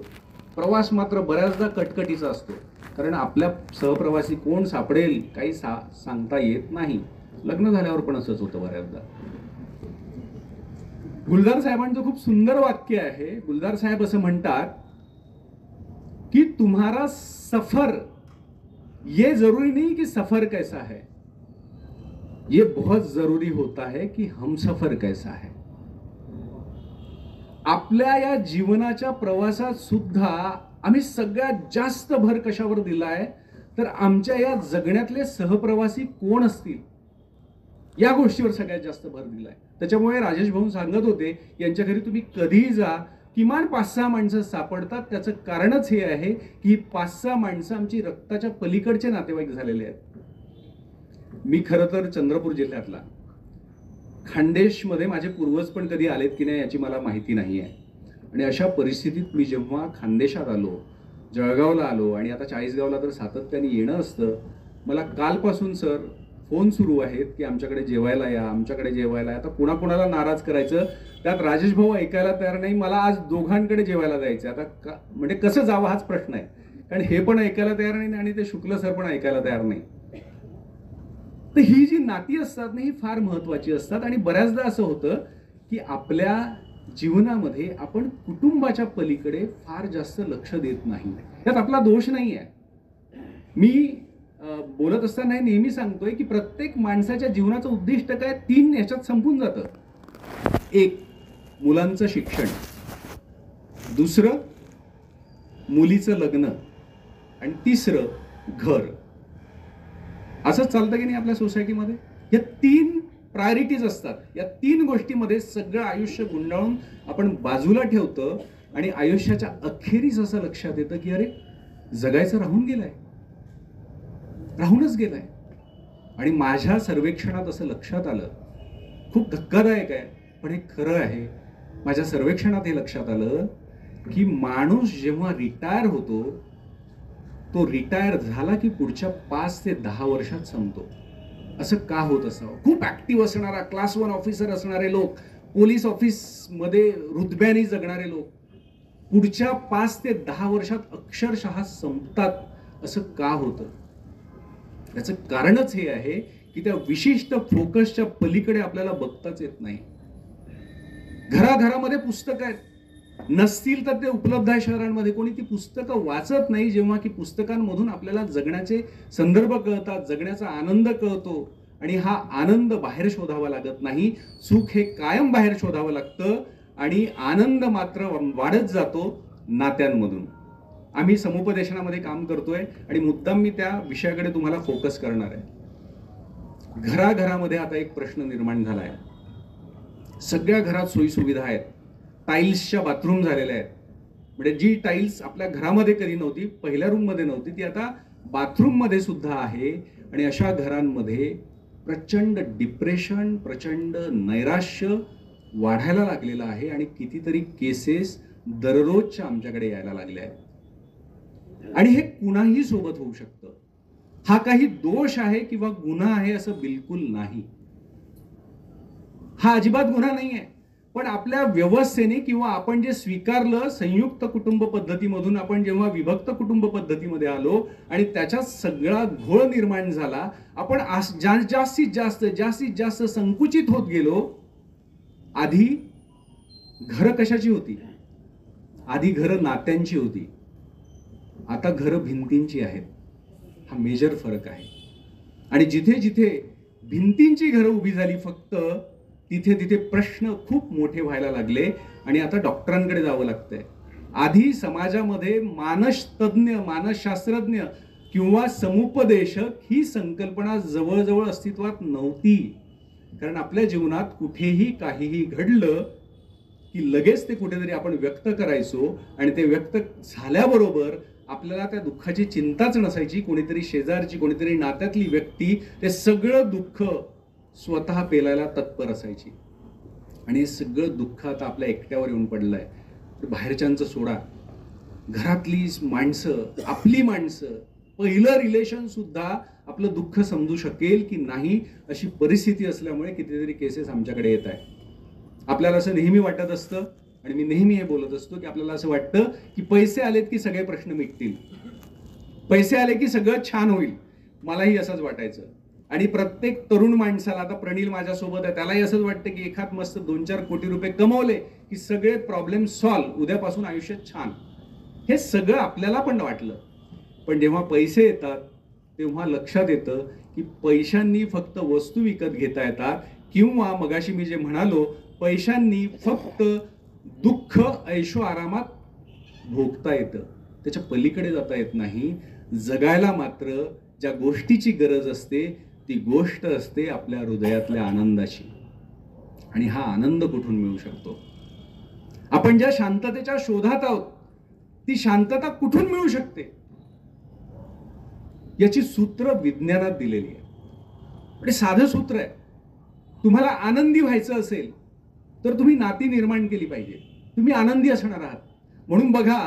प्रवास मात्र बऱ्याचदा कटकटीचा असतो, कारण आपल्या सहप्रवासी कोण सापडेल काही सांगता येत नाही. लग्न झाल्यावर पण असंच होतं बऱ्याचदा. गुलजार साहेबांचं खूप सुंदर वाक्य आहे. गुलजार साहेब असं म्हणतात कि तुम्हारा सफर ये जरूरी नहीं कि सफर कैसा है, ये बहुत जरूरी होता है कि हम सफर कैसा है. आपल्या या जीवनाच्या प्रवासात सुद्धा आम्ही सगळ्यात जास्त भर कशावर दिलाय, तर आमच्या या जगण्यातले सहप्रवासी कोण असतील या गोष्टीवर सगळ्यात जास्त भर दिलाय. त्याच्यामुळे राजेश भाऊ सांगत होते, यांच्या घरी तुम्ही कधीही जा, किमान 5-6 माणसं सापडतात. त्याचं कारणच हे आहे की 5-6 माणसं आमची रक्ताच्या पलीकडचे नातेवाईक झालेले आहेत. मी खरं तर चंद्रपूर जिल्ह्यातला, खानदेशमध्ये माझे पूर्वज पण कधी आलेत की नाही याची मला माहिती नाही आहे. आणि अशा परिस्थितीत मी जेव्हा खानदेशात आलो, जळगावला आलो आणि आता चाळीसगावला तर सातत्याने येणं असतं, मला कालपासून सर फोन सुरू आहेत की आमच्याकडे जेवायला या, आमच्याकडे जेवायला या. आता कुणाकुणाला नाराज करायचं, त्यात राजेश भाऊ ऐकायला तयार नाही. मला आज दोघांकडे जेवायला जायचं. आता म्हणजे कसं जावं हाच प्रश्न आहे, कारण हे पण ऐकायला तयार नाही आणि ते शुक्ल सर पण ऐकायला तयार नाही. तर ही जी नाती असतात ना, ही फार महत्वाची असतात. आणि बऱ्याचदा असं होतं की आपल्या जीवनामध्ये आपण कुटुंबाच्या पलीकडे फार जास्त लक्ष देत नाही. त्यात आपला दोष नाही आहे. मी बोलत असताना नेहमी सांगतोय की प्रत्येक माणसाच्या जीवनाचं उद्दिष्ट काय, 3 याच्यात संपून जातं. एक, मुलांचं शिक्षण. दुसरं, मुलीचं लग्न. आणि तिसरं, घर. असंच चालतं की नाही आपल्या सोसायटीमध्ये. या 3 प्रायोरिटीज असतात. या 3 गोष्टीमध्ये सगळं आयुष्य गुंडाळून आपण बाजूला ठेवतो आणि आयुष्याच्या अखेरीस असं लक्षात येतं की अरे, जगायचं राहून गेलंय, राहूनच गेलाय. आणि माझ्या सर्वेक्षणात असं लक्षात आलं, खूप धक्कादायक आहे पण हे खरं आहे, माझ्या सर्वेक्षणात हे लक्षात आलं की माणूस जेव्हा रिटायर होतो, तो रिटायर झाला की पुढच्या 5 ते 10 वर्षात संपतो. असं का होत असावं? खूप ऍक्टिव्ह असणारा, क्लास 1 ऑफिसर असणारे लोक, पोलीस ऑफिसमध्ये रुतब्याने जगणारे लोक पुढच्या 5 ते 10 वर्षात अक्षरशः संपतात. असं का होतं? याचं कारणच हे आहे की त्या विशिष्ट फोकसच्या पलीकडे आपल्याला बघताच येत नाही. घराघरामध्ये पुस्तकं आहेत, नसतील तर ते उपलब्ध आहे शहरांमध्ये. कोणी ती पुस्तकं वाचत नाही, जेव्हा की पुस्तकांमधून आपल्याला जगण्याचे संदर्भ कळतात, जगण्याचा आनंद कळतो. आणि हा आनंद बाहेर शोधावा लागत नाही, सुख हे कायम बाहेर शोधावं लागतं. आणि आनंद मात्र वाढत जातो नात्यांमधून. आम्ही समुपदेशनामध्ये काम करतोय आणि मुद्दाम मी त्या विषयाकडे तुम्हाला फोकस करणार आहे. घराघरामध्ये आता एक प्रश्न निर्माण झाला आहे. सगळ्या घरात सोयी सुविधा आहेत, टाईल्सच्या बाथरूम झालेल्या आहेत. म्हणजे जी टाईल्स आपल्या घरामध्ये कधी नव्हती, पहिल्या रूम मध्ये नव्हती, ती आता बाथरूम मध्ये सुद्धा आहे. आणि अशा घरांमध्ये प्रचंड डिप्रेशन, प्रचंड नैराश्य वाढायला लागलेलं आहे. आणि कितीतरी केसेस दररोजच्या आमच्याकडे यायला लागल्या आहेत. आणि हे कुणाही सोबत होऊ शकतं. हा काही दोष आहे किंवा गुन्हा आहे असं बिलकुल नाही. हा अजिबात गुन्हा नाही आहे. पण आपल्या व्यवस्थेने किंवा आपण जे स्वीकारलं, संयुक्त कुटुंब पद्धतीमधून आपण जेव्हा विभक्त कुटुंब पद्धतीमध्ये आलो आणि त्याच्यात सगळा घोळ निर्माण झाला, आपण जास्तीत जास्त संकुचित होत गेलो. आधी घरं कशाची होती? आधी घरं नात्यांची होती, आता घरं भिंतींची आहेत. हा मेजर फरक आहे. आणि जिथे जिथे भिंतींची घरं उभी झाली फक्त, तिथे तिथे प्रश्न खूप मोठे व्हायला लागले आणि आता डॉक्टरांकडे जावं लागतंय. आधी समाजामध्ये मानसतज्ञ, मानसशास्त्रज्ञ किंवा समुपदेशक ही संकल्पना जवळजवळ अस्तित्वात नव्हती. कारण आपल्या जीवनात कुठेही काहीही घडलं की लगेच ते कुठेतरी आपण व्यक्त करायचो आणि ते व्यक्त झाल्याबरोबर आपल्याला त्या दुःखाची चिंताच नसायची. कोणीतरी शेजारची, कोणीतरी नात्यातली व्यक्ती ते सगळं दुःख स्वतः पेलायला तत्पर असायची. आणि हे सगळं दुःख आता आपल्या एकट्यावर येऊन पडलंय. बाहेरच्यांचं सोडा, घरातली माणसं, आपली माणसं, पहिलं रिलेशन सुद्धा आपलं दुःख समजू शकेल की नाही अशी परिस्थिती असल्यामुळे कितीतरी केसेस आमच्याकडे येत आहे. आपल्याला असं नेहमी वाटत असतं आणि मी नेहमी हे बोलत असतो की आपल्याला असं वाटतं की पैसे आलेत की सगळे प्रश्न मिटतील, पैसे आले की सगळं छान होईल. मलाही असंच वाटायचं. आणि प्रत्येक तरुण माणसाला, आता प्रणील माझ्यासोबत आहे, त्यालाही असंच वाटतं की एखाद मस्त 2-4 कोटी रुपये कमवले की सगळे प्रॉब्लेम सॉल्व्ह, उद्यापासून आयुष्य छान. हे सगळं आपल्याला पण वाटलं. पण जेव्हा पैसे येतात तेव्हा लक्षात येतं की पैशांनी फक्त वस्तू विकत घेता येतात, किंवा मगाशी मी जे म्हणालो, पैशांनी फक्त दुःख ऐशो आरामात भोगता येतं, त्याच्या पलीकडे जाता येत नाही. जगायला मात्र ज्या गोष्टीची गरज असते ती गोष्ट असते आपल्या हृदयातल्या आनंदाची. आणि हा आनंद कुठून मिळू शकतो? आपण ज्या शांततेच्या शोधात आहोत ती शांतता कुठून मिळू शकते? याची सूत्र विज्ञानात दिलेली आहे. म्हणजे साधं सूत्र आहे. तुम्हाला आनंदी व्हायचं असेल तर तुम्ही नाती निर्माण केली पाहिजे. तुम्ही आनंदी असणार आहात. म्हणून बघा,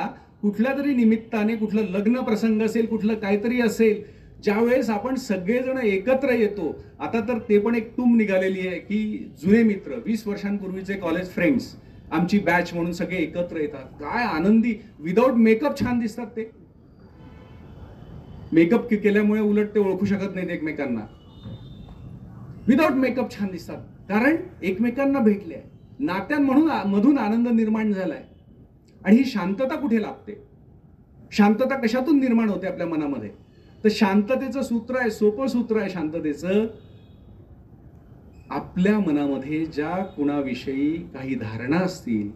कुठल्या तरी निमित्ताने, कुठलं लग्न प्रसंग असेल, कुठलं काहीतरी असेल, ज्यावेळेस आपण सगळेजण एकत्र येतो, आता तर ते पण एक टूम निघालेली आहे की जुने मित्र, 20 वर्षांपूर्वीचे कॉलेज फ्रेंड्स, आमची बॅच म्हणून सगळे एकत्र येतात. काय आनंदी, विदाऊट मेकअप छान दिसतात ते. मेकअप केल्यामुळे उलट ते ओळखू शकत नाहीत एकमेकांना. विदाऊट मेकअप छान दिसतात, कारण एकमेकांना भेटले, नात्यांमधून आनंद निर्माण झालाय. आणि ही शांतता कुठे लाभते? शांतता कशातून निर्माण होते आपल्या मनामध्ये? तर शांततेचं सूत्र आहे, सोपं सूत्र आहे शांततेचं. आपल्या मनामध्ये ज्या कुणाविषयी काही धारणा असतील,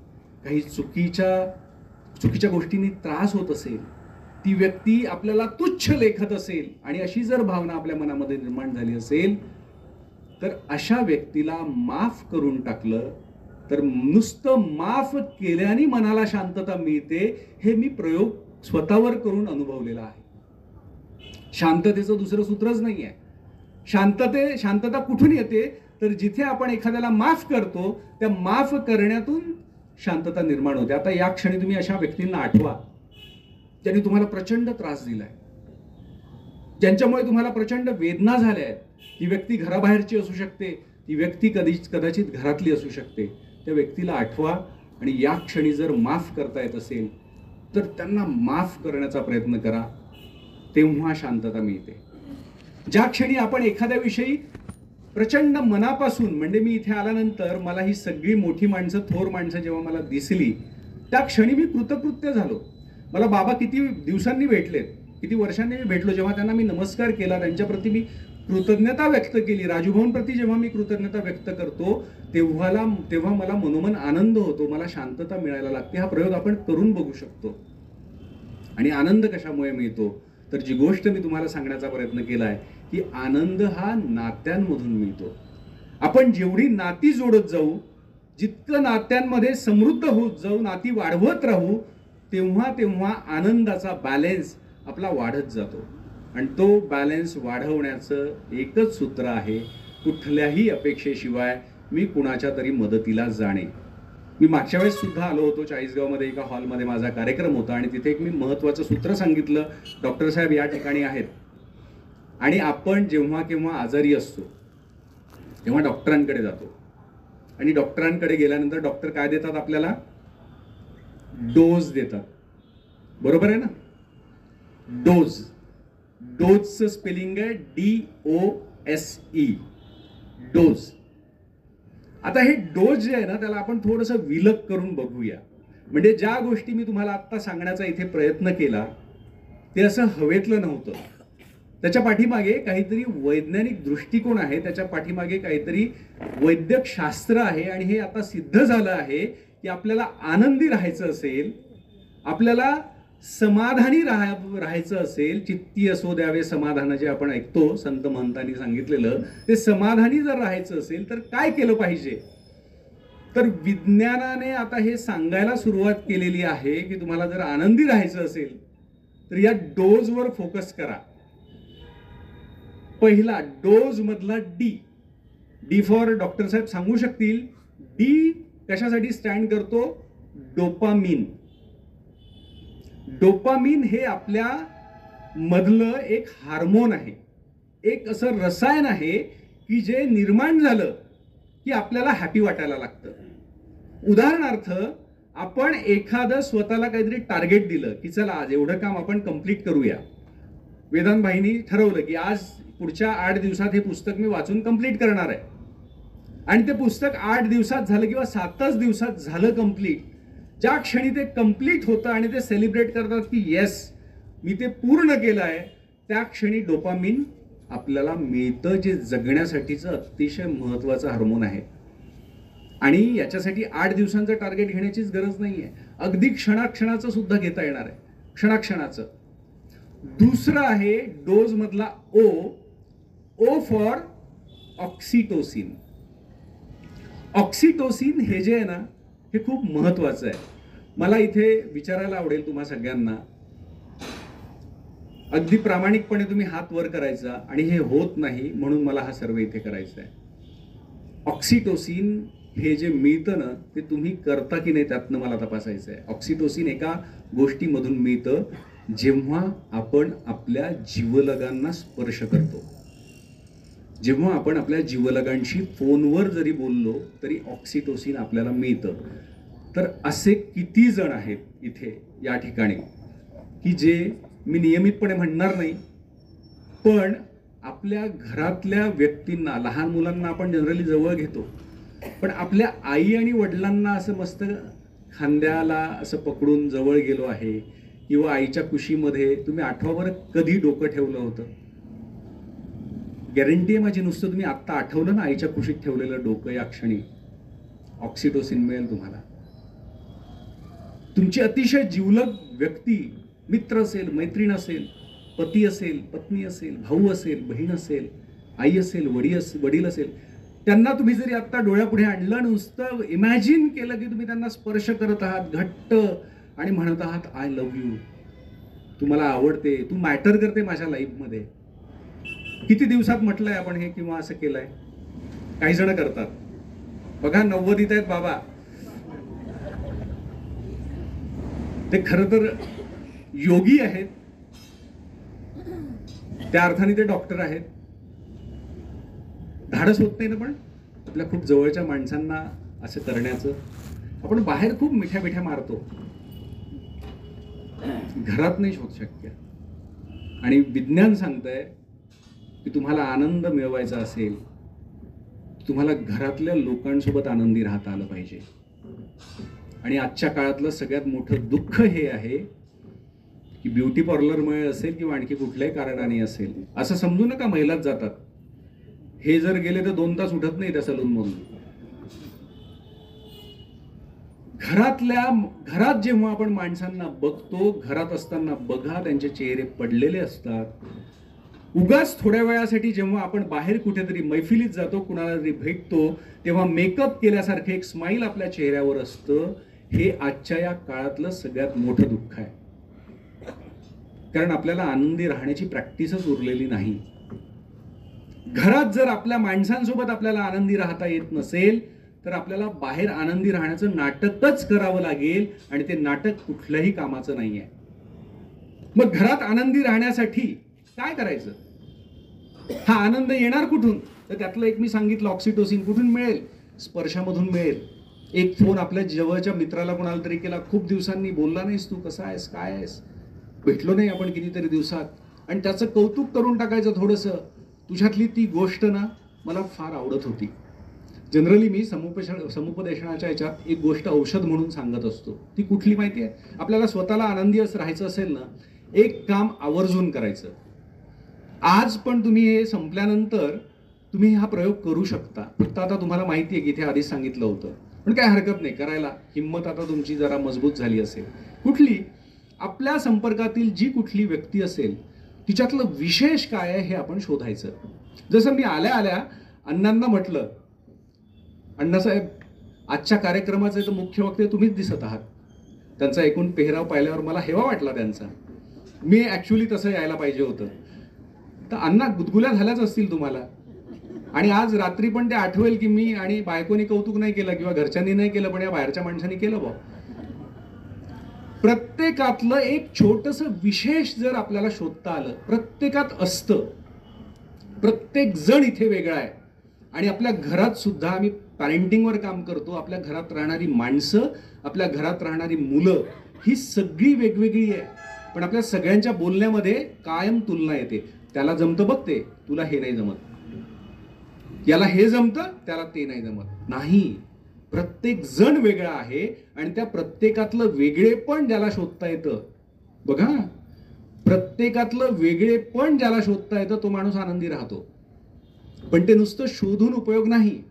काही चुकीच्या गोष्टींनी त्रास होत असेल, ती व्यक्ती आपल्याला तुच्छ लेखत असेल आणि अशी जर भावना आपल्या मनामध्ये निर्माण झाली असेल, तर अशा व्यक्तीला माफ करून टाकलं तर नुसतं माफ केल्याने मनाला शांतता मिळते. हे मी प्रयोग स्वतःवर करून अनुभवलेला आहे. शांततेचं दुसरं सूत्रच नाही आहे. शांतता कुठून येते? तर जिथे आपण एखाद्याला माफ करतो, त्या माफ करण्यातून शांतता निर्माण होते. आता या क्षणी तुम्ही अशा व्यक्तींना आठवा ज्यांनी तुम्हाला प्रचंड त्रास दिलाय, ज्यांच्यामुळे तुम्हाला प्रचंड वेदना झाल्या आहेत. ती व्यक्ती घराबाहेरची असू शकते, ती व्यक्ती कदाचित घरातली असू शकते. त्या व्यक्तीला आठवा आणि या क्षणी जर माफ करता येत असेल तर त्यांना माफ करण्याचा प्रयत्न करा. तेव्हा शांतता मिळते. ज्या क्षणी आपण एखाद्याविषयी प्रचंड मनापासून, म्हणजे मी इथे आल्यानंतर मला ही सगळी मोठी माणसं, थोर माणसं जेव्हा मला दिसली, त्या क्षणी मी कृतकृत्य झालो. मला बाबा किती दिवसांनी भेटलेत, किती वर्षांनी मी भेटलो, जेव्हा त्यांना मी नमस्कार केला, त्यांच्याप्रती मी कृतज्ञता व्यक्त केली, राजूभाऊंप्रती जेव्हा मी कृतज्ञता व्यक्त करतो तेव्हा मला मनोमन आनंद होतो, मला शांतता मिळायला लागते. हा प्रयोग आपण करून बघू शकतो. आणि आनंद कशामुळे मिळतो? तर जी गोष्ट मी तुम्हाला सांगण्याचा प्रयत्न केलाय की आनंद हा नात्यांमधून मिळतो. आपण जेवढी नाती जोडत जाऊ, जितकं नात्यांमध्ये समृद्ध होत जाऊ, नाती वाढवत राहू, तेव्हा आनंदाचा बॅलन्स आपला वाढत जातो. आणि तो बॅलन्स वाढवण्याचं एकच सूत्र आहे, कुठल्याही अपेक्षेशिवाय मी कुणाच्या तरी मदतीला जाणे. मी मागच्या वेळेस सुद्धा आलो होतो चाळीसगावमध्ये, एका हॉलमध्ये माझा कार्यक्रम होता आणि तिथे एक मी महत्त्वाचं सूत्र सांगितलं. डॉक्टर साहेब या ठिकाणी आहेत आणि आपण जेव्हा केव्हा आजारी असतो तेव्हा डॉक्टरांकडे जातो आणि डॉक्टरांकडे गेल्यानंतर डॉक्टर काय देतात आपल्याला? डोज देतात. बरोबर आहे ना? डोजचं स्पेलिंग आहे DOSE, डोज. आता हे डोस जे आहे ना त्याला आपण थोडंसं विलग करून बघूया. म्हणजे ज्या गोष्टी मी तुम्हाला आत्ता सांगण्याचा इथे प्रयत्न केला ते असं हवेतलं नव्हतं. त्याच्या पाठीमागे काहीतरी वैज्ञानिक दृष्टिकोन आहे, त्याच्या पाठीमागे काहीतरी वैद्यक शास्त्र आहे. आणि हे आता सिद्ध झालं आहे की आपल्याला आनंदी राहायचं असेल, आपल्याला समाधानी राहायचं असेल, चित्ती असो द्यावे समाधान जे आपण ऐकतो संत महंतांनी सांगितलेलं, ते समाधानी जर राहायचं असेल तर काय केलं पाहिजे. तर विज्ञानाने आता हे सांगायला सुरुवात केलेली आहे की तुम्हाला जर आनंदी राहायचं असेल तर या डोजवर फोकस करा. पहिला डोज मधला डी फॉर डॉक्टर साहेब सांगू शकतील. डी कशासाठी स्टँड करतो? डोपामिन. डोपामिन हे आपल्या मधलं एक हार्मोन आहे, एक असं रसायन आहे की जे निर्माण झालं की आपल्याला हॅपी वाटायला लागतं. उदाहरणार्थ आपण एखादं स्वतःला काहीतरी टार्गेट दिलं की चला आज एवढं काम आपण कंप्लीट करूया. वेदांत भाईंनी ठरवलं की आज पुढच्या 8 दिवसात हे पुस्तक मी वाचून कंप्लीट करणार आहे. आणि ते पुस्तक 8 दिवसात झालं किंवा 7च दिवसात झालं कंप्लीट. ज्या क्षणी ते कंप्लीट होतं आणि ते सेलिब्रेट करतात की येस मी ते पूर्ण केलं आहे, त्या क्षणी डोपामिन आपल्याला मिळतं, जे जगण्यासाठीचं अतिशय महत्वाचं हार्मोन आहे. आणि याच्यासाठी 8 दिवसांचं टार्गेट घेण्याचीच गरज नाहीये, अगदी क्षणाक्षणाचं सुद्धा घेता येणार आहे, क्षणाक्षणाचं. दुसरं आहे डोज मधला ओ फॉर ऑक्सिटोसिन. ऑक्सिटोसिन हे जे आहे ना हे खूप महत्वाचं आहे. मला इथे विचारायला आवडेल तुम्हा सगळ्यांना, अगदी प्रामाणिकपणे तुम्ही हात वर करायचा आणि हे होत नाही म्हणून मला हा सर्वे इथे करायचा आहे. ऑक्सिटोसिन हे जे मिळतं ना ते तुम्ही करता की नाही त्यातनं मला तपासायचं आहे. ऑक्सिटोसिन एका गोष्टीमधून मिळतं, जेव्हा आपण आपल्या जीवलगांना स्पर्श करतो, जेव्हा आपण आपल्या जीवलगांशी फोनवर जरी बोललो तरी ऑक्सिटोसिन आपल्याला मिळतं. तर असे किती जण आहेत इथे या ठिकाणी की जे, मी नियमितपणे म्हणणार नाही, पण आपल्या घरातल्या व्यक्तींना, लहान मुलांना आपण जनरली जवळ घेतो, पण आपल्या आई आणि वडिलांना असं मस्त खांद्याला असं पकडून जवळ गेलो आहे, किंवा आईच्या कुशीमध्ये तुम्ही आठवावर कधी डोकं ठेवलं होतं? गॅरंटी आहे माझी, नुसतं तुम्ही आत्ता आठवलं ना आईच्या कुशीत ठेवलेलं डोकं, या क्षणी ऑक्सिटोसिन मिळेल तुम्हाला. तुमची अतिशय जिवलग व्यक्ती, मित्र असेल, मैत्रीण असेल, पती असेल, पत्नी असेल, भाऊ असेल, बहीण असेल, आई असेल, वडील असेल, त्यांना तुम्ही जरी आत्ता डोळ्यापुढे आणलं, नुसतं इमॅजिन केलं की तुम्ही त्यांना स्पर्श करत आहात घट्ट आणि म्हणत आहात आय लव्ह यू, तू मला आवडते, तू मॅटर करते माझ्या लाईफमध्ये. किती दिवसात म्हटलंय आपण हे किंवा असं केलंय? काही जण करतात बघा, 90s आहेत बाबा, ते खरं तर योगी आहेत, त्या अर्थाने ते डॉक्टर आहेत. धाडस होत नाही ना पण आपल्या खूप जवळच्या माणसांना असं करण्याचं. आपण बाहेर खूप मिठ्या मिठ्या मारतो, घरात नाही होत शक्य. आणि विज्ञान सांगतंय की तुम्हाला आनंद मिळवायचा असेल, तुम्हाला घरातल्या लोकांसोबत आनंदी राहता आलं पाहिजे. आणि आजच्या काळातलं सगळ्यात मोठं दुःख हे आहे की ब्युटी पार्लरमुळे असेल किंवा आणखी कुठल्याही कारणाने असेल, असं समजू नका महिलाच जातात, हे जर गेले तर 2 तास उठत नाही त्या सलून मधून. घरात जेव्हा आपण माणसांना बघतो, घरात असताना बघा त्यांचे चेहरे पडलेले असतात. उगाच थोड्या वेळासाठी जेव्हा आपण बाहेर कुठेतरी मैफिलीत जातो, कुणाला तरी भेटतो, तेव्हा मेकअप केल्यासारखं एक स्माईल आपल्या चेहऱ्यावर असतं. हे आजच्या या काळातलं सगळ्यात मोठं दुःख आहे, कारण आपल्याला आनंदी राहण्याची प्रॅक्टिसच उरलेली नाही. घरात जर आपल्या माणसांसोबत आपल्याला आनंदी राहता येत नसेल तर आपल्याला बाहेर आनंदी राहण्याचं नाटकच करावं लागेल, आणि ते नाटक कुठल्याही कामाचं नाहीये. मग घरात आनंदी राहण्यासाठी काय करायचं? हा आनंद येणार कुठून? तर त्यातलं एक मी सांगितलं, ऑक्सिटोसिन. कुठून मिळेल? स्पर्शामधून मिळेल. एक फोन आपल्या जवळच्या मित्राला कोणाला तरी केला, खूप दिवसांनी बोलला नाहीस तू, कसा आहेस, काय आहेस, भेटलो नाही आपण कितीतरी दिवसात, आणि त्याचं कौतुक करून टाकायचं थोडंसं, तुझ्यातली ती गोष्ट ना मला फार आवडत होती, जनरली मी समुपदेशनाच्या याच्यात एक गोष्ट औषध म्हणून सांगत असतो. ती कुठली माहिती आहे? आपल्याला स्वतःला आनंदी राहायचं असेल ना, एक काम आवर्जून करायचं. आज पण तुम्ही हे संपल्यानंतर तुम्ही हा प्रयोग करू शकता. फक्त आता तुम्हाला माहिती आहे की इथे आधीच सांगितलं होतं, पण काय हरकत नाही करायला. हिंमत आता तुमची जरा मजबूत झाली असेल. कुठली आपल्या संपर्कातील जी कुठली व्यक्ती असेल तिच्यातलं विशेष काय आहे हे आपण शोधायचं. जसं मी आल्या आल्या अण्णांना म्हटलं, अण्णासाहेब आजच्या कार्यक्रमाचे तर मुख्य वक्ते तुम्हीच दिसत आहात. त्यांचा एकूण पेहराव पाहिल्यावर मला हेवा वाटला त्यांचा. मी ॲक्च्युली तसं यायला पाहिजे होतं. तर अण्णा गुदगुल्या झाल्याच असतील तुम्हाला. आणि आज रात्री पण ते आठवेल की मी आणि बायकोनी कौतुक नाही केलं किंवा घरच्यांनी नाही केलं, पण या बाहेरच्या माणसांनी केलं बा. प्रत्येकातलं एक छोटंसं विशेष जर आपल्याला शोधता आलं, प्रत्येकात असतं. प्रत्येक जण इथे वेगळा आहे. आणि आपल्या घरात सुद्धा आम्ही पॅरेंटिंगवर काम करतो. आपल्या घरात राहणारी माणसं, आपल्या घरात राहणारी मुलं ही सगळी वेगवेगळी आहे. पण आपल्या सगळ्यांच्या बोलण्यामध्ये कायम तुलना येते. त्याला जमतं बघ ते, तुला हे नाही जमत. याला हे जमतं, त्याला ते नाही जमत. नाही, प्रत्येक जण वेगळा आहे आणि त्या प्रत्येकातलं वेगळेपण ज्याला शोधता येतं, बघा, प्रत्येकातलं वेगळेपण ज्याला शोधता येतं तो माणूस आनंदी राहतो. पण ते नुसतं शोधून उपयोग नाही.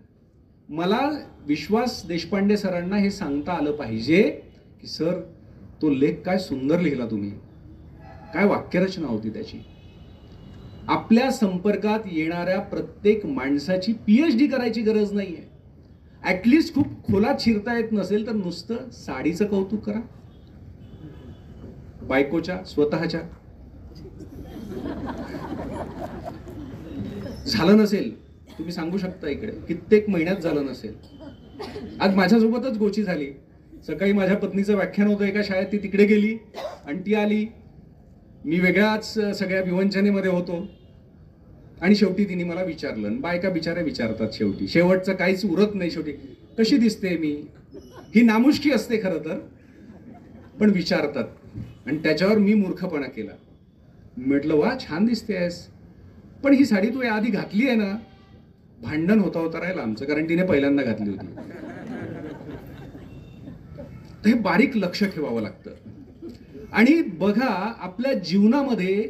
मला विश्वास देशपांडे सरांना हे सांगता आलं पाहिजे की सर तो लेख काय सुंदर लिहिला तुम्ही, काय वाक्यरचना होती त्याची. आपल्या संपर्कात येणाऱ्या प्रत्येक माणसाची PhD करायची गरज नाहीये. ऍटलिस्ट खूप खोलात शिरता येत नसेल तर नुसतं साडीचं कौतुक करा, बायकोच्या, स्वतःच्या. झालं नसेल तुम्ही सांगू शकता, इकडे कित्येक महिन्यात झालं नसेल. आज माझ्यासोबतच गोची झाली. सकाळी माझ्या पत्नीचं व्याख्यान होतं एका शाळेत, ती तिकडे गेली आणि ती आली. मी वेगळ्याच सगळ्या विवंचनेमध्ये होतो आणि शेवटी तिने मला विचारलं. बायका बिचाऱ्या विचारतात शेवटी, शेवटचं काहीच उरत नाही. शेवटी कशी दिसते मी, ही नामुष्की असते खरं तर, पण विचारतात. आणि त्याच्यावर मी मूर्खपणा केला. म्हटलं वा छान दिसतेस, पण ही साडी तू आधी घातली आहे ना. भांडण होता राहिलं आमचं, कारण तिने पहिल्यांदा घातली होती. हे बारीक लक्ष ठेवावं लागतं. आणि बघा, आपल्या जीवनामध्ये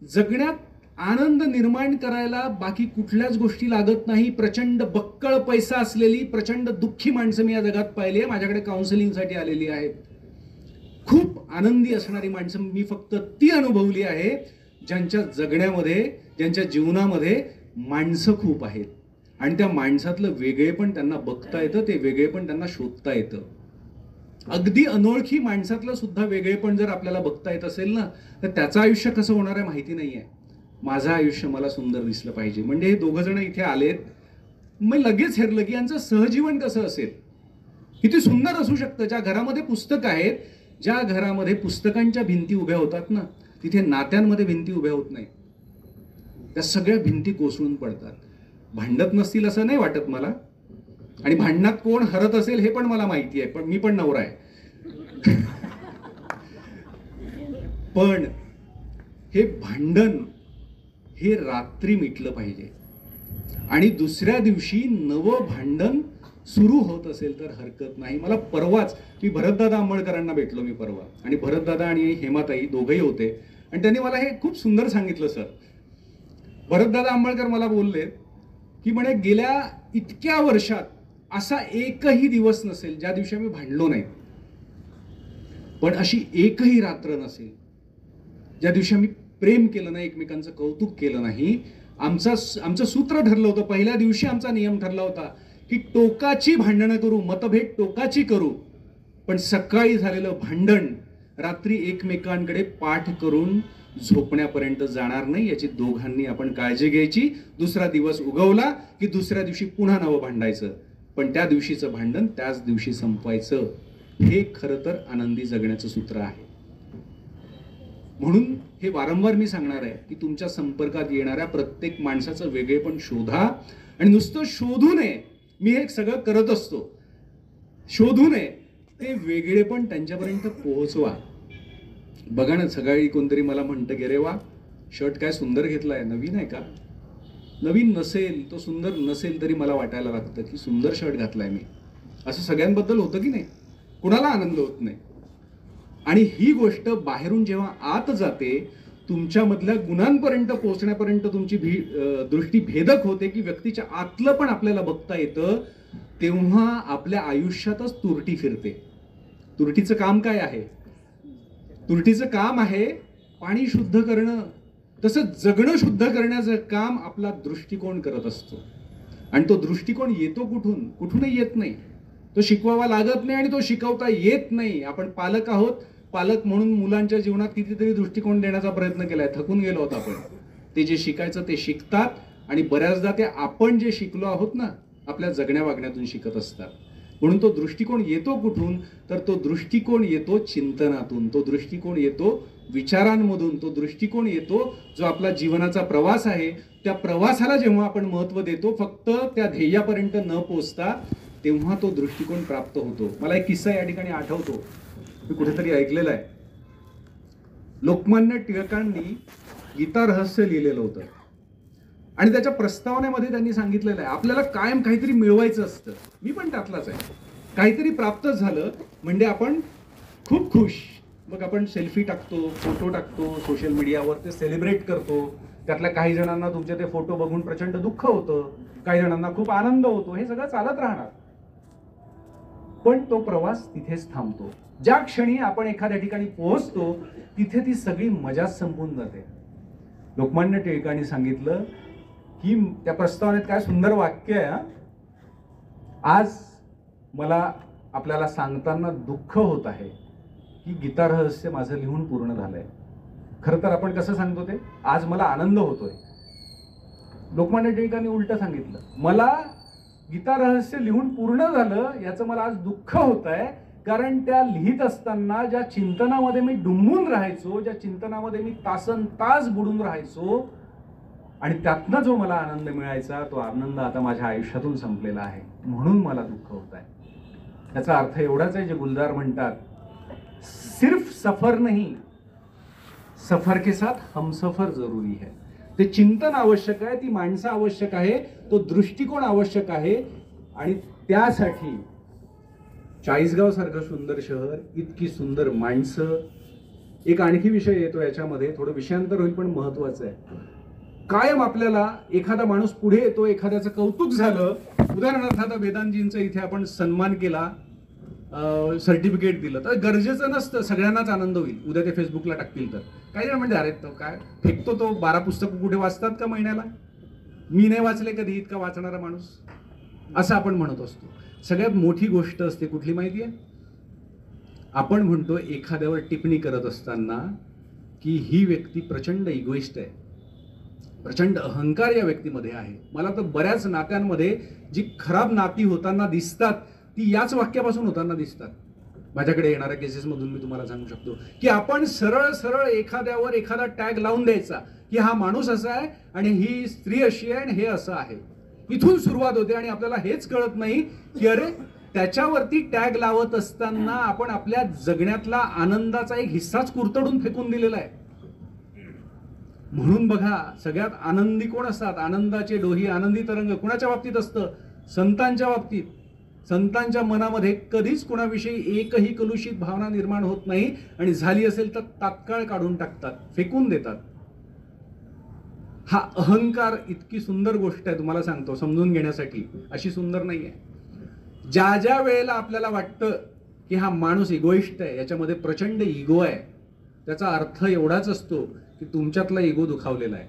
जगण्यात आनंद निर्माण करायला बाकी कुठल्याच गोष्टी लागत नाही. प्रचंड बक्कळ पैसा असलेली प्रचंड दुःखी माणसं मी या जगात पाहिली आहे. माझ्याकडे काउन्सिलिंगसाठी आलेली आहेत. खूप आनंदी असणारी माणसं मी फक्त ती अनुभवली आहे ज्यांच्या जगण्यामध्ये, ज्यांच्या जीवनामध्ये माणसं खूप आहेत आणि त्या माणसातलं वेगळेपण त्यांना बघता येतं, ते वेगळेपण त्यांना शोधता येतं. अगदी अनोळखी माणसातलं सुद्धा वेगळेपण जर आपल्याला बघता येत असेल ना, तर त्याचं आयुष्य कसं होणार आहे माहिती नाहीये. माझं आयुष्य मला सुंदर दिसलं पाहिजे. म्हणजे हे दोघं जण इथे आलेत, मग लगेच हेरलं की यांचं सहजीवन कसं असेल, किती सुंदर असू शकतं. ज्या घरामध्ये पुस्तक आहेत, ज्या घरामध्ये पुस्तकांच्या भिंती उभ्या होतात ना, तिथे नात्यांमध्ये भिंती उभ्या होत नाही. त्या सगळ्या भिंती कोसळून पडतात. भांडत नसतील असं नाही वाटत मला, आणि भांडणात कोण हरत असेल हे पण मला माहिती आहे, पण मी पण नवरा आहे. पण हे भांडण हे रात्री मिटलं पाहिजे आणि दुसऱ्या दिवशी नवं भांडण सुरू होत असेल तर हरकत नाही. मला परवाच मी भरतदादा आंबळकरांना भेटलो मी परवा, आणि भरतदादा आणि हेमाताई दोघंही होते आणि त्यांनी मला हे खूप सुंदर सांगितलं. सर, भरतदादा आंबळकर मला बोलले की म्हणे गेल्या इतक्या वर्षात असा एकही दिवस नसेल ज्या दिवशी आम्ही भांडलो नाही, पण अशी एकही रात्र नसेल ज्या दिवशी आम्ही प्रेम केलं नाही, एकमेकांचं कौतुक केलं नाही. आमचं सूत्र ठरलं होतं, पहिल्या दिवशी आमचा नियम ठरला होता की टोकाची भांडणं करू, मतभेद टोकाची करू, पण सकाळी झालेलं भांडण रात्री एकमेकांकडे पाठ करून झोपण्यापर्यंत जाणार नाही, याची दोघांनी आपण काळजी घ्यायची. दुसरा दिवस उगवला की दुसऱ्या दिवशी पुन्हा नवं भांडायचं, पण त्या दिवशीचं भांडण त्याच दिवशी संपवायचं. हे खरं तर आनंदी जगण्याचं सूत्र आहे. म्हणून हे वारंवार मी सांगणार आहे की तुमच्या संपर्कात येणाऱ्या प्रत्येक माणसाचं वेगळेपण शोधा, आणि नुसतं शोधू नये. मी हे सगळं करत असतो, शोधू नये, ते वेगळेपण त्यांच्यापर्यंत पोहोचवा. बघा ना, सकाळी कोणतरी मला म्हणतं की रे वा, शर्ट काय सुंदर घेतलाय, नवीन आहे का? नवीन नसेल, तो सुंदर नसेल तरी मला वाटायला लागतं की सुंदर शर्ट घातलाय मी. असं सगळ्यांबद्दल होतं की नाही? कुणाला आनंद होत नाही. आणि ही गोष्ट बाहेरून जेव्हा आत जाते, तुमच्यामधल्या गुणांपर्यंत पोहोचण्यापर्यंत तुमची दृष्टी भेदक होते की व्यक्तीच्या आतलं पण आपल्याला बघता येतं, तेव्हा आपल्या आयुष्यातच तुरटी फिरते. तुरटीचं काम काय आहे? तुरटीचं काम आहे पाणी शुद्ध करणं. तसं जगणं शुद्ध करण्याचं काम आपला दृष्टिकोन करत असतो. आणि तो दृष्टिकोन येतो कुठून? कुठूनही येत नाही. तो शिकवावा लागत नाही आणि तो शिकवता येत नाही. आपण पालक आहोत. पालक म्हणून मुलांच्या जीवनात कितीतरी दृष्टिकोन देण्याचा प्रयत्न केलाय. थकून गेलो आहोत आपण. ते जे शिकायचं ते शिकतात आणि बऱ्याचदा ते आपण जे शिकलो आहोत ना, आपल्या जगण्या वागण्यातून शिकत असतात. म्हणून तो दृष्टिकोन येतो कुठून? तर तो दृष्टिकोन येतो चिंतनातून. तो दृष्टिकोन येतो विचारांमधून. तो दृष्टिकोन येतो जो आपला जीवनाचा प्रवास आहे. त्या प्रवासाला जेव्हा आपण महत्त्व देतो, फक्त त्या ध्येयापर्यंत न पोचता, तेव्हा तो दृष्टिकोन प्राप्त होतो. मला एक किस्सा या ठिकाणी आठवतो. मी कुठेतरी ऐकलेला आहे. लोकमान्य टिळकांनी गीता रहस्य लिहिलेलं होतं आणि त्याच्या प्रस्तावनेमध्ये त्यांनी सांगितलेलं आहे, आपल्याला कायम काहीतरी मिळवायचं असतं. मी पण त्यातलाच आहे. काहीतरी प्राप्त झालं म्हणजे आपण खूप खुश. मग आपण सेल्फी टाकतो, फोटो टाकतो, सोशल मीडियावर ते सेलिब्रेट करतो. त्यातल्या काही जणांना तुमचे ते फोटो बघून प्रचंड दुःख होतं, काही जणांना खूप आनंद होतो. हे सगळं चालत राहणार. पण तो प्रवास तिथेच थांबतो. ज्या क्षणी आपण एखाद्या ठिकाणी पोहोचतो, तिथे ती सगळी मजाच संपून जाते. लोकमान्य टिळकांनी सांगितलं की त्या प्रस्तावनेत काय सुंदर वाक्य आहे. आज मला आपल्याला सांगताना दुःख होत आहे की गीता रहस्य माझं लिहून पूर्ण झालंय. खरं तर आपण कसं सांगतो ते, आज मला आनंद होतोय. लोकमान्य टिळकांनी उलट सांगितलं, मला गीता रहस्य लिहून पूर्ण झालं याचं मला आज दुःख होत आहे, कारण त्या लिहित असताना ज्या चिंतनामध्ये मी डुंबून राहायचो, ज्या चिंतनामध्ये मी तासन तास बुडून राहायचो आणि त्यातनं जो मला आनंद मिळायचा, तो आनंद आता माझ्या आयुष्यातून संपलेला आहे, म्हणून मला दुःख होत आहे. याचा अर्थ एवढाच आहे जे गुलजार म्हणतात, सिर्फ सफर नहीं, सफर के साथ हमसफर जरूरी है. ते चिंतन आवश्यक आहे, ती माणसं आवश्यक आहे, तो दृष्टिकोन आवश्यक आहे. आणि त्यासाठी चाळीसगाव सारखं सुंदर शहर, इतकी सुंदर माणसं. एक आणखी विषय येतो याच्यामध्ये, थोडं विषयांतर होईल पण महत्वाचं आहे. कायम आपल्याला एखादा माणूस पुढे येतो, एखाद्याचं कौतुक झालं, उदाहरणार्थ आता वेदांतजींचा इथे आपण सन्मान केला, सर्टिफिकेट दिलं, तर गरजेचं नसतं सगळ्यांनाच आनंद होईल. उद्या ते फेसबुकला टाकतील तर काही जण म्हणजे अरे तो काय फेकतो, तो 12 पुस्तकं कुठे वाचतात का महिन्याला? मी नाही वाचले कधी इतका वाचणारा माणूस, असं आपण म्हणत असतो. सगळ्यात मोठी गोष्ट असते कुठली माहिती आहे? आपण म्हणतो एखाद्यावर टिप्पणी करत असताना की ही व्यक्ती प्रचंड इगोइस्ट आहे, प्रचंड अहंकार या व्यक्तीमध्ये आहे. मला तर बऱ्याच नात्यांमध्ये जी खराब नाती होताना दिसतात ती याच वाक्यापासून होताना दिसतात. माझ्याकडे येणाऱ्या केसेसमधून मी तुम्हाला सांगू शकतो की आपण सरळ सरळ एखाद्यावर एखादा टॅग लावून द्यायचा की हा माणूस असा आहे आणि ही स्त्री अशी आहे आणि हे असं आहे. इथून सुरुवात होते आणि आपल्याला हेच कळत नाही की अरे त्याच्यावरती टॅग लावत असताना आपण आपल्या जगण्यातला आनंदाचा एक हिस्साच कुरतडून फेकून दिलेला आहे. म्हणून बघा, सगळ्यात आनंदी कोण असतात? आनंदाचे डोही, आनंदी तरंग कुणाच्या बाबतीत असतं? संतांच्या बाबतीत. संतांच्या मनामध्ये कधीच कुणाविषयी एकही कलुषित भावना निर्माण होत नाही आणि झाली असेल तर तात्काळ काढून टाकतात, फेकून देतात. हा अहंकार इतकी सुंदर गोष्ट आहे, तुम्हाला सांगतो समजून घेण्यासाठी, अशी सुंदर नाही आहे. ज्या ज्या वेळेला आपल्याला वाटतं की हा माणूस इगोइस्ट आहे, याच्यामध्ये प्रचंड इगो आहे, त्याचा अर्थ एवढाच असतो की तुमच्यातला इगो दुखावलेला आहे.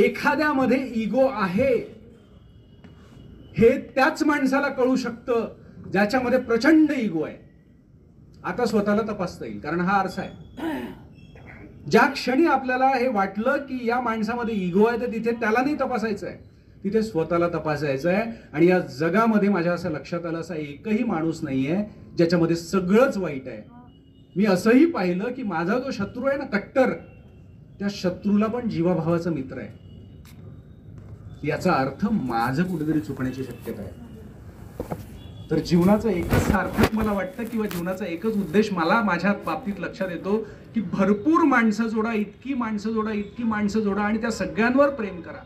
एखाद्यामध्ये इगो आहे हे त्याच माणसाला कळू शकतं ज्याच्यामध्ये प्रचंड इगो आहे. आता स्वतःला तपासता येईल, कारण हा आरसा आहे. ज्या क्षणी आपल्याला हे वाटलं की या माणसामध्ये इगो आहे, तर तिथे त्याला नाही तपासायचं आहे, तिथे स्वतःला तपासायचं आहे. आणि या जगामध्ये माझ्या असं लक्षात आलं, असा एकही माणूस नाहीये ज्याच्यामध्ये सगळंच वाईट आहे. मी असंही पाहिलं की माझा जो शत्रू आहे ना, कट्टर, त्या शत्रूला पण जीवाभावाचा मित्र आहे. याचा अर्थ माझं कुठेतरी चुकण्याची शक्यता आहे. तर जीवनाचं एकच सार्थक मला वाटतं किंवा जीवनाचा एकच उद्देश मला माझ्या बाबतीत लक्षात येतो की भरपूर माणसं जोडा, इतकी माणसं जोडा, इतकी माणसं जोडा आणि त्या सगळ्यांवर प्रेम करा.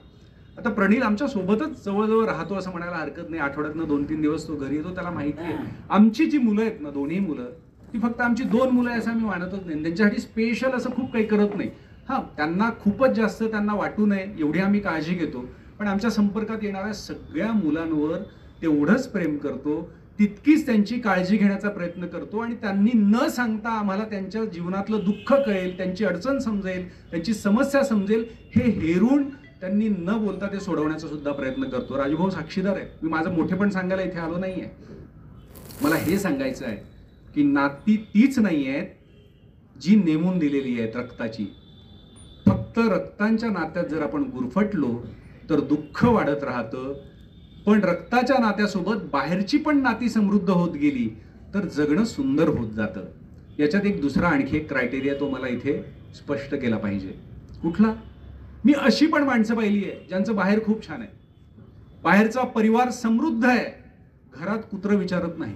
आता प्रणील आमच्या सोबतच जवळजवळ राहतो असं म्हणायला हरकत नाही. आठवड्यातनं 2-3 दिवस तो घरी येतो. त्याला माहिती आहे आमची जी मुलं आहेत ना, दोन्ही मुलं, ती फक्त आमची 2 मुलं आहे असं आम्ही मानतच नाही. त्यांच्यासाठी स्पेशल असं खूप काही करत नाही. हां, त्यांना खूपच जास्त त्यांना वाटू नये एवढी आम्ही काळजी घेतो. पण आमच्या संपर्कात येणाऱ्या सगळ्या मुलांवर तेवढंच प्रेम करतो, तितकीच त्यांची काळजी घेण्याचा प्रयत्न करतो आणि त्यांनी न सांगता आम्हाला त्यांच्या जीवनातलं दुःख कळेल, त्यांची अडचण समजेल, त्यांची समस्या समजेल हे हेरून त्यांनी न बोलता ते सोडवण्याचा सुद्धा प्रयत्न करतो. राजूभाऊ साक्षीदार आहे. मी माझं मोठेपण सांगायला इथे आलो नाहीये. मला हे सांगायचं आहे की नाती तीच नाही आहेत जी नेमून दिलेली आहेत रक्ताची. फक्त रक्तांच्या नात्यात जर आपण गुरफटलो तर दुःख वाढत राहतं. पण रक्ताच्या नात्यासोबत बाहेरची पण नाती समृद्ध होत गेली तर जगणं सुंदर होत जातं. याच्यात एक दुसरा आणखी एक क्रायटेरिया तो मला इथे स्पष्ट केला पाहिजे. कुठला? मी अशी पण माणसं पाहिली आहे ज्यांचं बाहेर खूप छान आहे, बाहेरचा परिवार समृद्ध आहे, घरात कुत्रं विचारत नाही.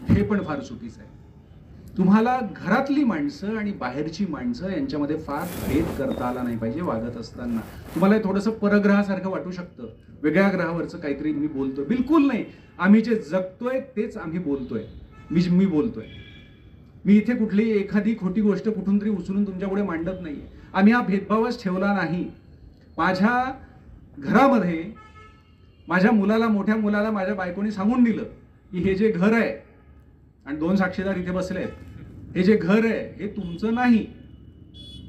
हे पण फार चुकीचं आहे. तुम्हाला घरातली माणसं आणि बाहेरची माणसं यांच्यामध्ये फार भेद करता आला नाही पाहिजे वागत असताना. तुम्हाला थोडंसं परग्रहासारखं वाटू शकतं, वेगळ्या ग्रहावरचं काहीतरी मी बोलतोय. बिलकुल नाही. आम्ही जे जगतोय तेच आम्ही बोलतोय. मी बोलतोय. मी इथे कुठली एखादी खोटी गोष्ट कुठून तरी उचलून तुमच्यापुढे मांडत नाहीये. आम्ही हा भेदभावच ठेवला नाही. माझ्या घरामध्ये माझ्या मुलाला, मोठ्या मुलाला माझ्या बायकोनी सांगून दिलं की हे जे घर आहे, आणि 2 साक्षीदार इथे बसले आहेत, हे जे घर आहे हे तुमचं नाही,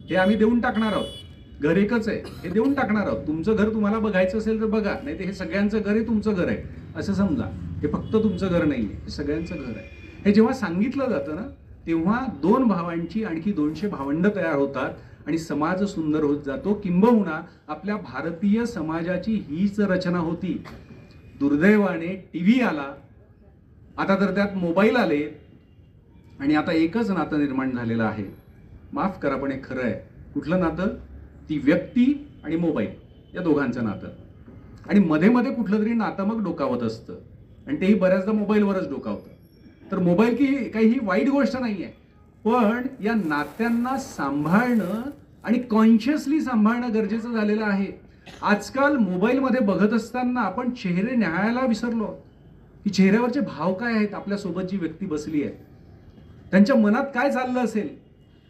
हे आम्ही देऊन टाकणार आहोत. घर एकच आहे, हे देऊन टाकणार आहोत. तुमचं घर तुम्हाला बघायचं असेल तर बघा, नाही तर हे सगळ्यांचं घर आहे, तुमचं घर आहे असं समजा. हे फक्त तुमचं घर नाही आहे, हे सगळ्यांचं घर आहे. हे जेव्हा सांगितलं जातं ना, तेव्हा 2 भावांची आणखी 200 भावंड तयार होतात आणि समाज सुंदर होत जातो. किंबहुना आपल्या भारतीय समाजाची हीच रचना होती. दुर्दैवाने टीव्ही आला, आता तर त्यात मोबाईल आले आणि आता एकच नातं निर्माण झालेलं आहे. माफ करा पण हे खरं आहे. कुठलं नातं? ती व्यक्ती आणि मोबाईल या दोघांचं नातं. आणि मध्ये मध्ये कुठलं तरी नातं मग डोकावत असतं आणि तेही बऱ्याचदा मोबाईलवरच डोकावतं. तर मोबाईल की काही वाईट गोष्ट नाही आहे, पण या नात्यांना सांभाळणं आणि कॉन्शियसली सांभाळणं गरजेचं झालेलं आहे. आजकाल मोबाईलमध्ये बघत असताना आपण चेहरे न्याहाळायला विसरलो की चेहऱ्यावरचे भाव काय आहेत. आपल्यासोबत जी व्यक्ती बसली आहे त्यांच्या मनात काय चाललं असेल.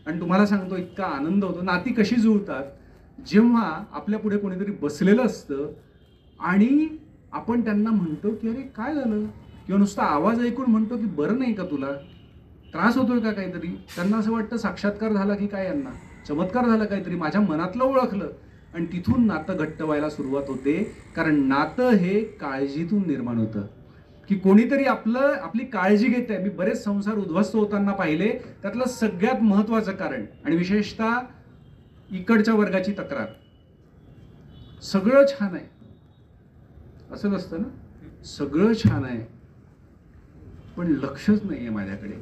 आणि तुम्हाला सांगतो, इतका आनंद होतो. नाती कशी जुळतात जेव्हा आपल्या पुढे कोणीतरी बसलेलं असतं आणि आपण त्यांना म्हणतो की अरे काय झालं, किंवा नुसता आवाज ऐकून म्हणतो की बरं नाही का, तुला त्रास होतोय का काहीतरी. त्यांना असं वाटतं साक्षात्कार झाला की काय, यांना चमत्कार झाला काहीतरी, माझ्या मनातलं ओळखलं. आणि तिथून नातं घट्ट व्हायला सुरुवात होते. कारण नातं हे काळजीतून निर्माण होतं की कोणीतरी आपली काळजी घेत आहे. मी बरेच संसार उद्ध्वस्त होताना पाहिले. त्यातलं सगळ्यात महत्वाचं कारण आणि विशेषतः इकडच्या वर्गाची तक्रार, सगळं छान आहे असं नसतं ना. सगळं छान आहे पण लक्षच नाही आहे माझ्याकडे,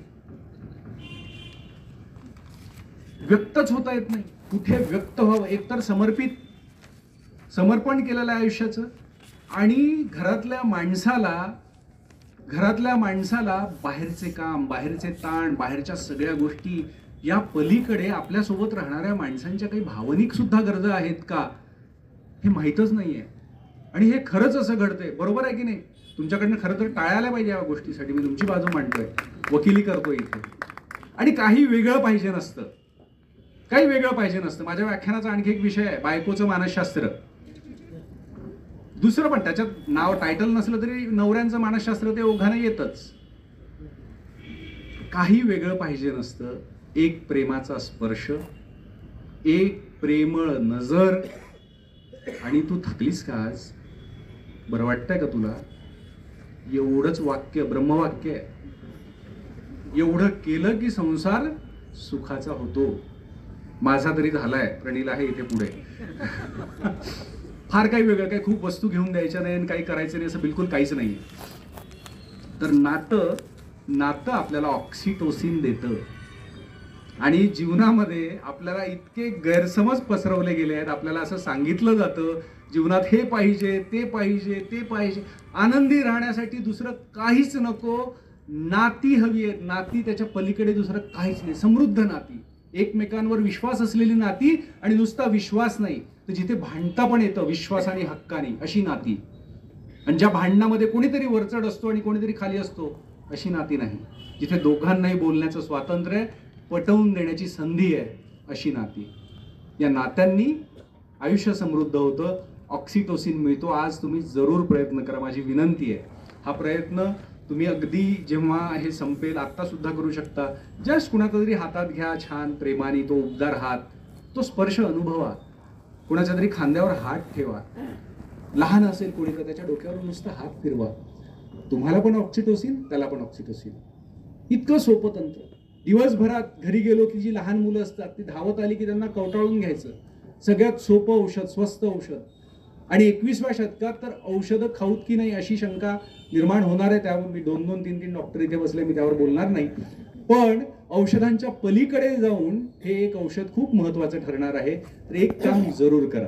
व्यक्तच होता येत नाही. कुठे व्यक्त व्हावं? एकतर समर्पण केलेलं आहे आयुष्याचं, आणि घरातल्या माणसाला बाहेरचे काम, बाहेरचे ताण, बाहेरच्या सगळ्या गोष्टी या पलीकडे आपल्यासोबत राहणाऱ्या माणसांच्या काही भावनिक सुद्धा गरजा आहेत का हे माहीतच नाहीये. आणि हे खरंच असं घडतंय. बरोबर आहे की नाही? तुमच्याकडनं खरं तर टाळायला पाहिजे या गोष्टीसाठी. मी तुमची बाजू मांडतोय, वकिली करतोय इथे. आणि काही वेगळं पाहिजे नसतं, काही वेगळं पाहिजे नसतं. माझ्या व्याख्यानाचा आणखी एक विषय आहे, बायकोचं मानसशास्त्र. दुसरं पण, त्याच्यात नाव टायटल नसलं तरी नवऱ्यांचं मानसशास्त्र ते ओघानं येतच. काही वेगळं पाहिजे नसतं. एक प्रेमाचा स्पर्श, एक प्रेमळ नजर. आणि तू थकलीस का आज? बरं वाटतंय का तुला? एवढंच वाक्य ब्रह्मवाक्य आहे. एवढं केलं की संसार सुखाचा होतो. माझा तरी झालाय, प्रणील आहे इथे पुढे. फार काही वेगळं, काही खूप वस्तू घेऊन द्यायच्या नाही आणि काही करायचं नाही असं बिलकुल काहीच नाही. तर नातं आपल्याला ऑक्सिटोसिन देतं. आणि जीवनामध्ये आपल्याला इतके गैरसमज पसरवले गेले आहेत. आपल्याला असं सांगितलं जातं जीवनात हे पाहिजे, ते पाहिजे, ते पाहिजे, आनंदी राहण्यासाठी दुसरं काहीच नको, नाती हवी आहेत, नाती, त्याच्या पलीकडे दुसरं काहीच नाही, समृद्ध नाती, एकमेकांवर विश्वास असलेली नाती, आणि नुसता विश्वास नाही तर जिथे भांडता पण येतं विश्वास आणि हक्कानी, अशी नाती. आणि ज्या भांडणामध्ये कोणीतरी वरचढ असतो आणि कोणीतरी खाली असतो, अशी नाती नाही. जिथे दोघांनाही बोलण्याचं स्वातंत्र्य आहे, पटवून देण्याची संधी आहे, अशी नाती. या नात्यांनी आयुष्य समृद्ध होतं, ऑक्सिटोसिन मिळतो. आज तुम्ही जरूर प्रयत्न करा, माझी विनंती आहे. हा प्रयत्न तुम्ही अगदी जेव्हा हे संपेल आत्ता सुद्धा करू शकता. जस्ट कुणाचा तरी हातात घ्या, छान प्रेमाने, तो उबदार हात, तो स्पर्श अनुभवा. कुणाच्या तरी खांद्यावर हात ठेवा. लहान असेल कोणी तर त्याच्या डोक्यावर नुसता हात फिरवा. तुम्हाला पण ऑक्सिटोसिन, त्याला पण ऑक्सिटोसिन. इतकं सोपं तंत्र. दिवसभरात घरी गेलो की जी लहान मुलं असतात ती धावत आली की त्यांना कवटाळून घ्यायचं. सगळ्यात सोपं औषध, स्वस्त औषध. आणि 21व्या शतकात तर औषधं खाऊत की नाही अशी शंका निर्माण होणार आहे. त्यावर मी 2-2, 3-3 डॉक्टर इथे बसले, मी त्यावर बोलणार नाही. पण औषधांच्या पलीकडे जाऊन हे एक औषध खूप महत्वाचं ठरणार आहे. तर एक काम जरूर करा,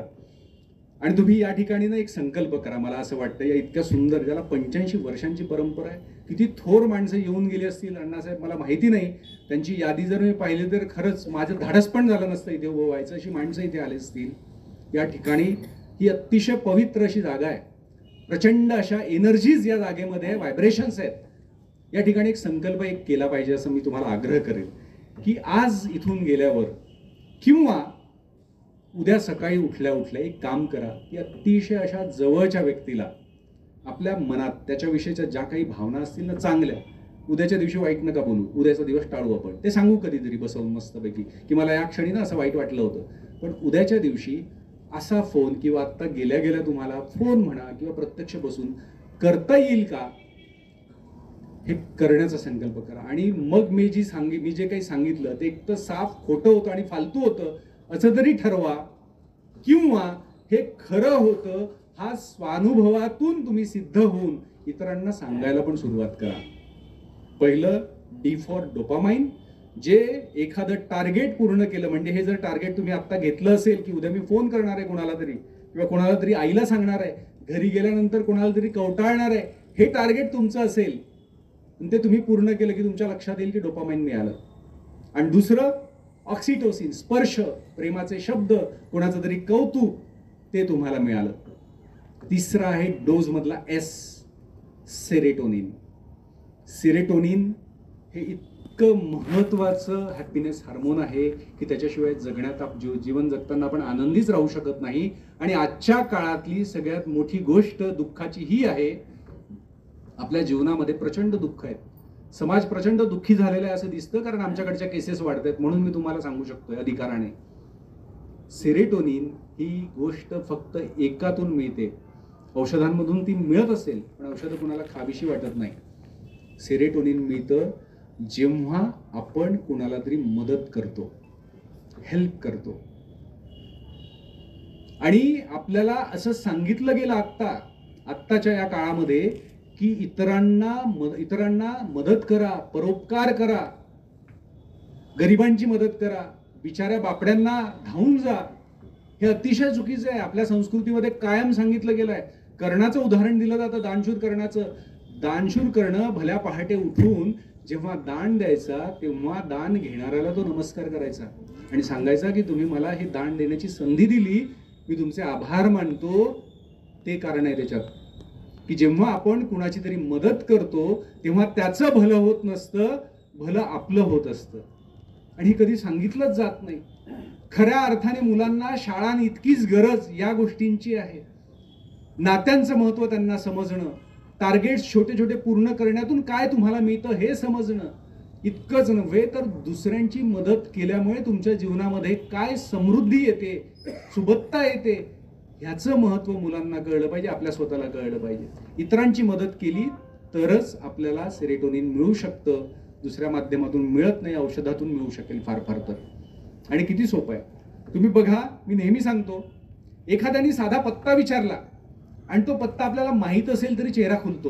आणि तुम्ही या ठिकाणी ना एक संकल्प करा. मला असं वाटतं या इतक्या सुंदर, ज्याला 85 वर्षांची परंपरा आहे, किती थोर माणसं येऊन गेली असतील अण्णासाहेब, मला माहिती नाही. त्यांची यादी जर मी पाहिली तर खरंच माझं धाडस पण झालं नसतं इथे उभं व्हायचं, अशी माणसं इथे आले असतील. या ठिकाणी ही अतिशय पवित्र अशी जागा आहे. प्रचंड अशा एनर्जीज या जागेमध्ये, व्हायब्रेशन्स आहेत. या ठिकाणी एक संकल्प एक केला पाहिजे असं मी तुम्हाला आग्रह करेन की आज इथून गेल्यावर किंवा उद्या सकाळी उठल्या उठल्या एक काम करा की अतिशय अशा जवळच्या व्यक्तीला आपल्या मनात त्याच्याविषयीच्या ज्या काही भावना असतील ना चांगल्या, उद्याच्या दिवशी वाईट नका बोलू, उद्याचा दिवस टाळू आपण, ते सांगू कधीतरी बसवून मस्तपैकी की मला या क्षणी ना असं वाईट वाटलं होतं. पण उद्याच्या दिवशी असा फोन, किंवा आत्ता गेल्या गेल्या तुम्हाला फोन म्हणा किंवा प्रत्यक्ष बसून करता येईल का, हे करण्याचा संकल्प करा. आणि मग मी जे काही सांगितलं ते एक तर साफ खोटं होतं आणि फालतू होतं असं तरी ठरवा, किंवा हे खरं होतं हा स्वानुभवातून तुम्ही सिद्ध होऊन इतरांना सांगायला पण सुरुवात करा. पहिलं डी फॉर डोपामाइन. जे एखादं टार्गेट पूर्ण केलं, म्हणजे हे जर टार्गेट तुम्ही आत्ता घेतलं असेल की उद्या मी फोन करणार आहे कोणाला तरी, किंवा कोणाला तरी आईला सांगणार आहे, घरी गेल्यानंतर कोणाला तरी कवटाळणार आहे, हे टार्गेट तुमचं असेल ते तुम्ही पूर्ण केलं की तुमच्या लक्षात येईल की डोपामाइन मिळालं. आणि दुसरं ऑक्सिटोसिन, स्पर्श, प्रेमाचे शब्द, कोणाचं तरी कौतुक, ते तुम्हाला मिळालं. तिसरा आहे डोज मधला एस, सेरोटोनिन. सेरोटोनिन हे इतकं महत्वाचं हॅपीनेस हार्मोन आहे की त्याच्याशिवाय जगण्यात जीवन जगताना आपण आनंदीच राहू शकत नाही. आणि आजच्या काळातली सगळ्यात मोठी गोष्ट दुःखाची ही आहे, आपल्या जीवनामध्ये प्रचंड दुःख आहेत. समाज प्रचंड दुःखी झालेला आहे असं दिसतं, कारण आमच्याकडच्या केसेस वाढत आहेत. म्हणून मी तुम्हाला सांगू शकतोय अधिकाराने, सेरोटोनिन ही गोष्ट फक्त एकातून मिळते. औषधांमधून ती मिळत असेल पण औषधं कुणाला खावीशी वाटत नाही. सेरोटोनिन मिळतं जेव्हा आपण कुणाला तरी मदत करतो, हेल्प करतो. आणि आपल्याला असं सांगितलं गेलं आत्ताच्या या काळामध्ये की इतरांना मदत करा, परोपकार करा, गरिबांची मदत करा, बिचाऱ्या बापड्यांना धावून जा. हे अतिशय चुकीचं आहे. आपल्या संस्कृतीमध्ये कायम सांगितलं गेलं आहे. कर्णाचं उदाहरण दिलं जातं, दानशूर कर्णाचं. दानशूर कर्ण भल्या पहाटे उठून जेव्हा दान द्यायचा तेव्हा दान घेणाऱ्याला तो नमस्कार करायचा आणि सांगायचा की तुम्ही मला हे दान देण्याची संधी दिली, मी तुमचे आभार मानतो. ते कारण आहे त्याच्यात की जेव्हा आपण कुणाची तरी मदत करतो तेव्हा त्याचं भलं होत नसतं, भलं आपलं होत असतं. आणि हे कधी सांगितलंच जात नाही. खऱ्या अर्थाने मुलांना शाळांनी इतकीच गरज या गोष्टींची आहे. नात्यांचं महत्व त्यांना समजणं, टार्गेट्स छोटे छोटे पूर्ण करण्यातून काय तुम्हाला मिळतं हे समजणं. इतकंच नव्हे तर दुसऱ्यांची मदत केल्यामुळे तुमच्या जीवनामध्ये काय समृद्धी येते, सुबत्ता येते, ह्याचं महत्व मुलांना कळलं पाहिजे, आपल्या स्वतःला कळलं पाहिजे. इतरांची मदत केली तरच आपल्याला सेरोटोनिन मिळू शकतं. दुसऱ्या माध्यमातून मिळत नाही, औषधातून मिळू शकेल फार फार तर. आणि किती सोपं आहे तुम्ही बघा. मी नेहमी सांगतो, एखाद्याने साधा पत्ता विचारला आणि तो पत्ता आपल्याला माहीत असेल तरी चेहरा खुलतो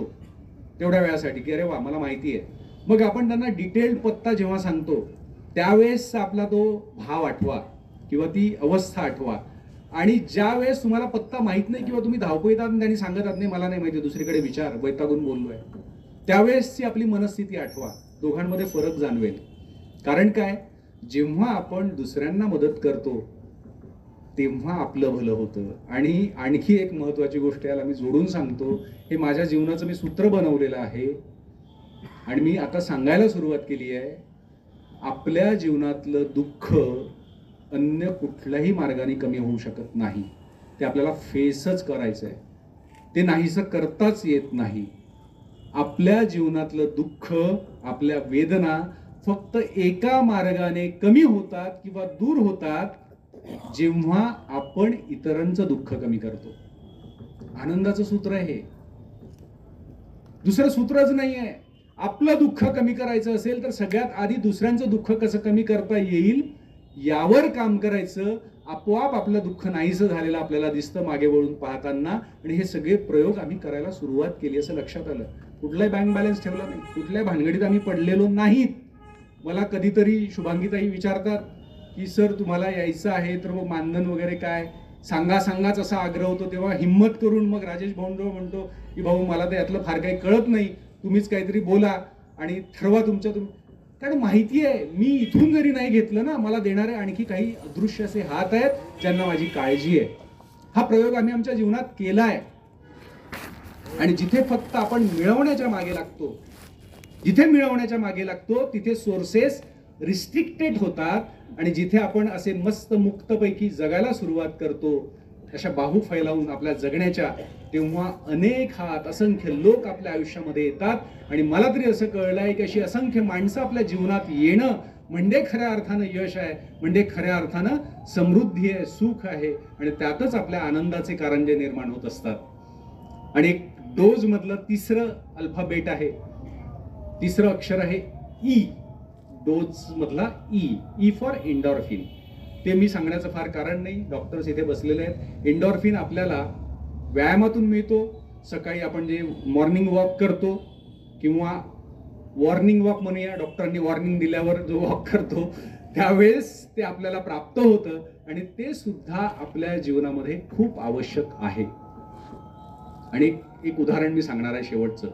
तेवढ्या वेळासाठी की अरे वा मला माहिती आहे. मग आपण त्यांना डिटेल्ड पत्ता जेव्हा सांगतो त्यावेळेस आपला तो भाव आठवा किंवा ती अवस्था आठवा. आणि ज्या वेळेस तुम्हाला पत्ता माहित नाही किंवा तुम्ही धावपळीत आहात आणि त्यांनी सांगत नाही मला नाही माहिती, दुसरीकडे विचार, वैतागून बोललोय, त्यावेळेसची आपली मनस्थिती आठवा. दोघांमध्ये फरक जाणवेल. कारण काय, जेव्हा आपण दुसऱ्यांना मदत करतो तेव्हा आपलं भलं होतं. आणि आणखी एक महत्वाची गोष्ट याला मी जोडून सांगतो, हे माझ्या जीवनाचं मी सूत्र बनवलेलं आहे आणि मी आता सांगायला सुरुवात केली आहे. आपल्या जीवनातलं दुःख अन्य कुठल्याही मार्गाने कमी होऊ शकत नाही. ते आपल्याला फेसच करायचं आहे, ते नाहीसं करताच येत नाही. आपल्या जीवनातलं दुःख, आपल्या वेदना फक्त एका मार्गाने कमी होतात किंवा दूर होतात जेव्हा आपण इतरांचं दुःख कमी करतो. आनंदाचं सूत्र आहे हे, दुसरं सूत्रच नाही आहे. आपलं दुःख कमी करायचं असेल तर सगळ्यात आधी दुसऱ्यांचं दुःख कसं कमी करता येईल यावर काम करायचं. आपोआप आपलं दुःख नाहीसं झालेलं आपल्याला दिसतं मागे वळून पाहताना. आणि हे सगळे प्रयोग आम्ही करायला सुरुवात केली असं लक्षात आलं. कुठलाही बँक बॅलन्स ठेवला नाही, कुठल्या भानगडीत आम्ही पडलेलो नाहीत. मला कधीतरी शुभांगीताई विचारतात की सर तुम्हाला यायचं आहे तर मग मानधन वगैरे काय सांगाच असा आग्रह होतो. तेव्हा हिम्मत करून मग राजेश भाऊंजवळ म्हणतो की भाऊ मला तर यातलं फार काही कळत नाही, तुम्हीच काहीतरी बोला आणि ठरवा तुमच्या तुम्ही. कारण माहिती आहे मी इथून जरी नाही घेतलं ना, मला देणारे आणखी काही अदृश्य असे हात आहेत ज्यांना माझी काळजी आहे. हा प्रयोग आम्ही आमच्या जीवनात केलाय. आणि जिथे फक्त आपण मिळवण्याच्या मागे लागतो, जिथे मिळवण्याच्या मागे लागतो तिथे सोर्सेस रिस्ट्रिक्टेड होतात. आणि जिथे आपण असे मस्त मुक्तपैकी जगायला सुरुवात करतो, अशा बाहू फैलावून आपल्या जगण्याच्या, तेव्हा अनेक हात, असंख्य लोक आपल्या आयुष्यामध्ये येतात. आणि मला तरी असं कळलंय की अशी असंख्य माणसं आपल्या जीवनात येणं म्हणजे खऱ्या अर्थानं यश आहे, म्हणजे खऱ्या अर्थानं समृद्धी आहे, सुख आहे. आणि त्यातच आपल्या आनंदाचे कारंजे निर्माण होत असतात. आणि एक डोज मधलं तिसरं अल्फाबेट आहे, तिसरं अक्षर आहे ई. डोज मधला ई फॉर एंडॉर्फिन. ते मी सांगण्याचं फार कारण नाही, डॉक्टर्स इथे बसलेले आहेत. एंडॉर्फिन आपल्याला व्यायामातून मिळतो. सकाळी आपण जे मॉर्निंग वॉक करतो किंवा वॉर्निंग वॉक म्हणूया, डॉक्टरांनी वॉर्निंग दिल्यावर जो वॉक करतो त्यावेळेस ते आपल्याला प्राप्त होतं. आणि ते सुद्धा आपल्या जीवनामध्ये खूप आवश्यक आहे. आणि एक उदाहरण मी सांगणार आहे शेवटचं.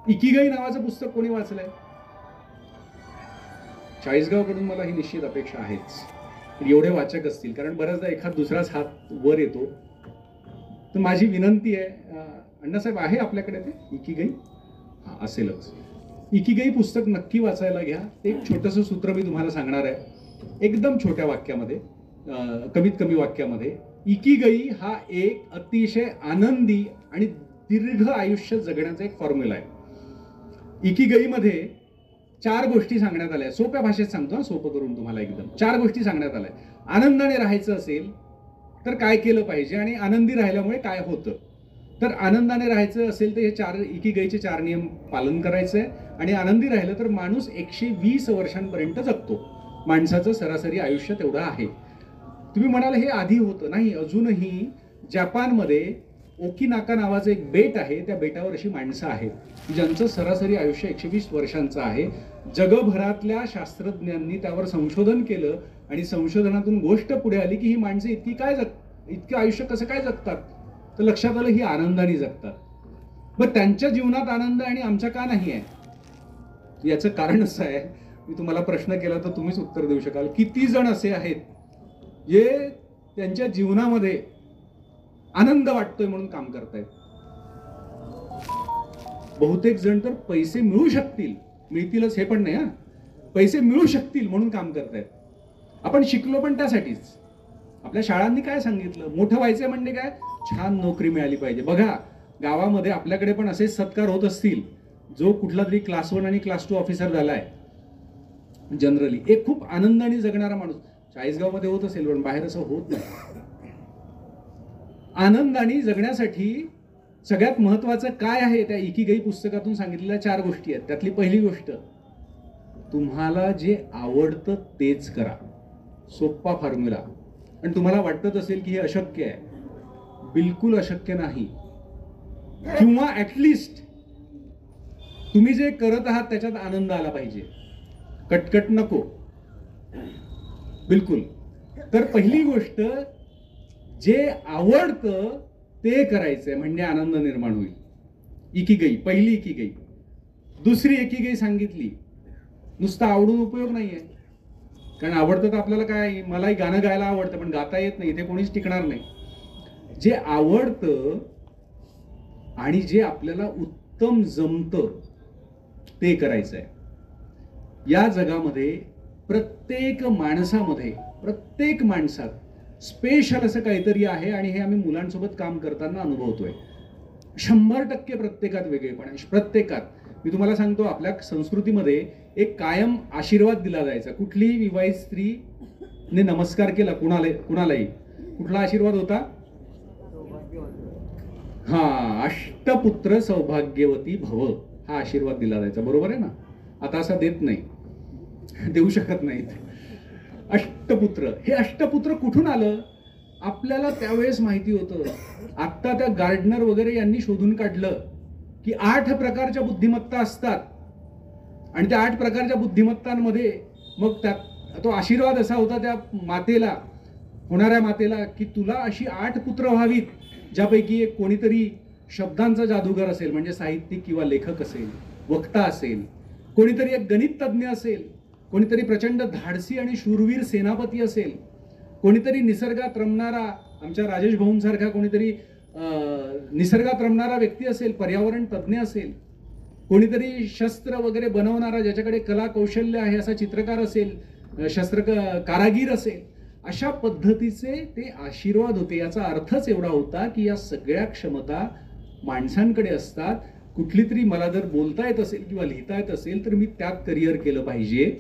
इकिगाई नावाचं पुस्तक कोणी वाचलंय? चाळीसगावकडून मला ही निश्चित अपेक्षा आहेच, एवढे वाचक असतील, कारण बऱ्याचदा एखाद दुसराच हात वर येतो. तर माझी विनंती आहे, अण्णासाहेब आहे आपल्याकडे ते इकिगाई? हा असेलच. इकिगाई पुस्तक नक्की वाचायला घ्या. एक छोटंसं सूत्र मी तुम्हाला सांगणार आहे, एकदम छोट्या वाक्यामध्ये, कमीत कमी वाक्यामध्ये. इकिगाई हा एक अतिशय आनंदी आणि दीर्घ आयुष्य जगण्याचा एक फॉर्म्युला आहे. इकिगाईमध्ये 4 गोष्टी सांगण्यात आल्या. सोप्या भाषेत सांगतो, सोपं करून तुम्हाला एकदम. 4 गोष्टी सांगण्यात आल्या. आनंदाने राहायचं असेल तर काय केलं पाहिजे आणि आनंदी राहिल्यामुळे काय होतं. तर आनंदाने राहायचं असेल तर हे 4 इकिगाईचे 4 नियम पालन करायचंय. आणि आनंदी राहिलं तर माणूस 120 वर्षांपर्यंत जगतो. माणसाचं सरासरी आयुष्य तेवढं आहे. तुम्ही म्हणाल हे आधी होतं, नाही, अजूनही जपानमध्ये ओकिनाका नावाचं एक बेट आहे. त्या बेटावर अशी माणसं आहेत ज्यांचं सरासरी आयुष्य 120 वर्षांचं आहे. जगभरातल्या शास्त्रज्ञांनी त्यावर संशोधन केलं आणि संशोधनातून गोष्ट पुढे आली की ही माणसं इतकं आयुष्य कसं काय जगतात. तर लक्षात आलं ही आनंदाने जगतात. पण त्यांच्या जीवनात आनंद आणि आमच्या का नाही आहे? याचं कारण असं आहे, मी तुम्हाला प्रश्न केला तर तुम्हीच उत्तर देऊ शकाल. किती जण असे आहेत जे त्यांच्या जीवनामध्ये आनंद वाटतोय म्हणून काम करतायत? बहुतेक जण तर पैसे मिळू शकतील, मिळतीलच हे पण नाही, हा, पैसे मिळू शकतील म्हणून काम करतायत. आपण शिकलो पण त्यासाठीच. आपल्या शाळांनी काय सांगितलं? मोठं व्हायचंय म्हणजे काय? छान नोकरी मिळाली पाहिजे. बघा गावामध्ये आपल्याकडे पण असेच सत्कार होत असतील. जो कुठला तरी क्लास 1 आणि क्लास 2 ऑफिसर झालाय, जनरली एक खूप आनंदाने जगणारा माणूस 40गाव मध्ये होत असेल, पण बाहेर असं होत नाही. आनंदाने जगण्यासाठी सगळ्यात महत्वाचं काय आहे? त्या इकिगाई पुस्तकातून सांगितलेल्या 4 गोष्टी आहेत. त्यातली पहिली गोष्ट, तुम्हाला जे आवडतं तेच करा. सोप्पा फॉर्म्युला. आणि तुम्हाला वाटत असेल की हे अशक्य आहे, बिलकुल अशक्य नाही. किंवा ऍटलिस्ट तुम्ही जे करत आहात त्याच्यात आनंद आला पाहिजे. कटकट नको, बिलकुल. तर पहिली गोष्ट, जे आवडतं ते करायचंय म्हणजे आनंद निर्माण होईल. इकिगई, पहिली इकिगई. दुसरी इकिगई सांगितली, नुसतं आवडून उपयोग नाहीये. कारण आवडतं तर आपल्याला काय, मलाही गाणं गायला आवडतं पण गाता येत नाही, इथे कोणीच टिकणार नाही. जे आवडतं आणि जे आपल्याला उत्तम जमतं ते करायचं आहे. या जगामध्ये प्रत्येक माणसामध्ये, प्रत्येक माणसात स्पेशल असं काहीतरी आहे आणि हे आम्ही मुलांसोबत काम करताना अनुभवतोय. 100% प्रत्येकात वेगळेपण आहे, प्रत्येकात. मी तुम्हाला सांगतो, आपल्या संस्कृतीमध्ये एक कायम आशीर्वाद दिला जायचा. कुठलीही विवाहित स्त्रीने नमस्कार केला कुणालाही, कुठला आशीर्वाद होता? हा, अष्टपुत्र सौभाग्यवती भव, हा आशीर्वाद दिला जायचा. बरोबर आहे ना? आता असा देत नाही, देऊ शकत नाहीत. अष्टपुत्र, हे अष्टपुत्र कुठून आलं आपल्याला त्यावेळेस माहिती होतं. आता त्या गार्डनर वगैरे यांनी शोधून काढलं की 8 प्रकारच्या बुद्धिमत्ता असतात आणि त्या 8 प्रकारच्या बुद्धिमत्तांमध्ये मग त्यात तो आशीर्वाद असा होता त्या मातेला, होणाऱ्या मातेला, की तुला अशी 8 पुत्र व्हावीत, ज्यापैकी एक कोणीतरी शब्दांचा जादूगार असेल, म्हणजे साहित्यिक किंवा लेखक असेल, वक्ता असेल, कोणीतरी एक गणित तज्ज्ञ असेल, कोणीतरी प्रचंड धाडसी आणि शूरवीर सेनापती असेल, कोणीतरी निसर्गात रमणारा, आमच्या राजेश भाऊंसारखा कोणीतरी निसर्गात रमणारा व्यक्ती असेल, पर्यावरण तज्ज्ञ असेल, कोणीतरी शस्त्र वगैरे बनवणारा, ज्याच्याकडे कला कौशल्य आहे असा चित्रकार असेल, कारागीर असेल. अशा पद्धतीचे ते आशीर्वाद होते. याचा अर्थच एवढा होता की या सगळ्या क्षमता माणसांकडे असतात. कुठली तरी मला जर बोलता येत असेल किंवा लिहिता येत असेल तर मी त्यात करिअर केलं पाहिजे,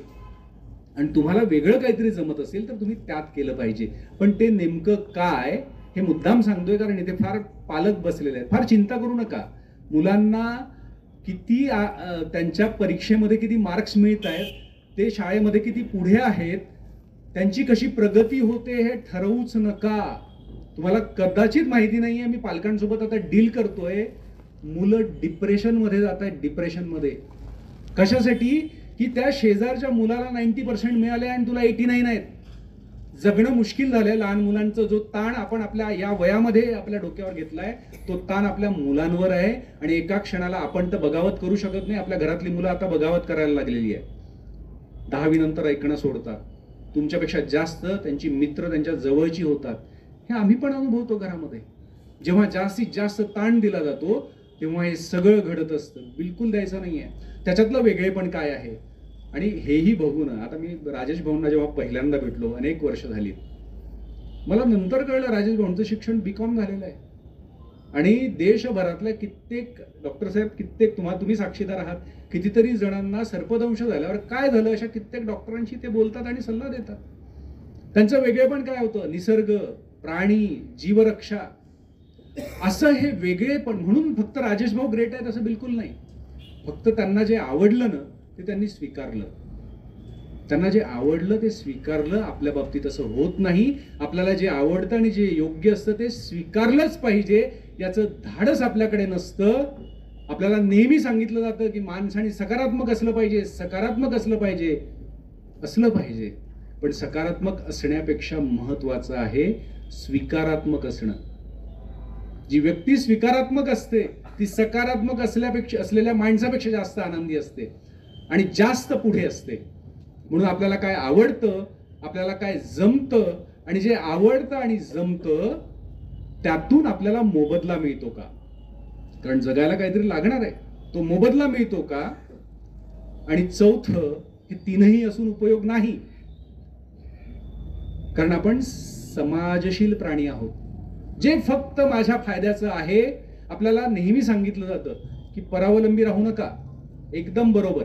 आणि तुम्हाला वेगळं काहीतरी जमत असेल तर तुम्ही त्यात केलं पाहिजे. पण ते नेमकं काय हे मुद्दाम सांगतोय कारण इथे फार पालक बसलेले आहेत. फार चिंता करू नका. मुलांना किती त्यांच्या परीक्षेमध्ये किती मार्क्स मिळत आहेत, ते शाळेमध्ये किती पुढे आहेत, त्यांची कशी प्रगती होते हे ठरवूच नका. तुम्हाला कदाचित माहिती नाहीये, मी पालकांसोबत आता डील करतोय, मुलं डिप्रेशनमध्ये जात आहेत. डिप्रेशनमध्ये कशासाठी? की त्या शेजारच्या मुलाला 90% मिळाले आणि तुला 89 आहेत. जगणं मुश्किल झालंय. लहान मुलांचा जो ताण आपण आपल्या या वयामध्ये आपल्या डोक्यावर घेतलाय, तो ताण आपल्या मुलांवर आहे. आणि एका क्षणाला आपण तर बगावत करू शकत नाही, आपल्या घरातली मुलं आता बगावत करायला लागलेली आहे. 10वी नंतर ऐकणं सोडतात. तुमच्यापेक्षा जास्त त्यांची मित्र त्यांच्या जवळची होतात. हे आम्ही पण अनुभवतो घरामध्ये. जेव्हा जास्तीत जास्त ताण दिला जातो तेव्हा हे सगळं घडत असतं. बिलकुल द्यायचं नाहीये. त्याच्यातलं वेगळेपण काय आहे आणि हेही बघून, आता मी राजेश भाऊंना जेव्हा पहिल्यांदा भेटलो, अनेक वर्ष झाली, मला नंतर कळलं राजेश भाऊंचं शिक्षण BCom झालेलं आहे. आणि देशभरातल्या कित्येक डॉक्टर साहेब, कित्येक तुम्ही साक्षीदार आहात, कितीतरी जणांना सर्पदंश झाल्यावर काय झालं अशा कित्येक डॉक्टरांशी ते बोलतात आणि सल्ला देतात. त्यांचं वेगळेपण काय होतं? निसर्ग, प्राणी, जीवरक्षा, असं हे वेगळेपण. म्हणून फक्त राजेश भाऊ ग्रेट आहेत असं बिलकुल नाही. फक्त त्यांना जे आवडलं ना ते त्यांनी स्वीकारलं. त्यांना जे आवडलं ते स्वीकारलं. आपल्या बाबतीत असं होत नाही. आपल्याला जे आवडतं आणि जे योग्य असतं ते स्वीकारलंच पाहिजे. याचं धाडस आपल्याकडे नसतं. आपल्याला नेहमी सांगितलं जातं की माणसाने सकारात्मक असलं पाहिजे, सकारात्मक असलं पाहिजे. पण सकारात्मक असण्यापेक्षा महत्वाचं आहे स्वीकारात्मक असणं. जी व्यक्ती स्वीकारात्मक असते ती सकारात्मक असलेल्या माणसापेक्षा जास्त आनंदी असते आणि जास्त पुढे असते. म्हणून आपल्याला काय आवडतं, आपल्याला काय जमतं, आणि जे आवडतं आणि जमतं त्यातून आपल्याला मोबदला मिळतो का? कारण जगायला काहीतरी लागणार आहे, तो मोबदला मिळतो का? आणि चौथं, हे तीनही असून उपयोग नाही, कारण आपण समाजशील प्राणी आहोत. जे फक्त माझ्या फायद्याचं आहे. आपल्याला नेहमी सांगितलं जातं की परावलंबी राहू नका, एकदम बरोबर.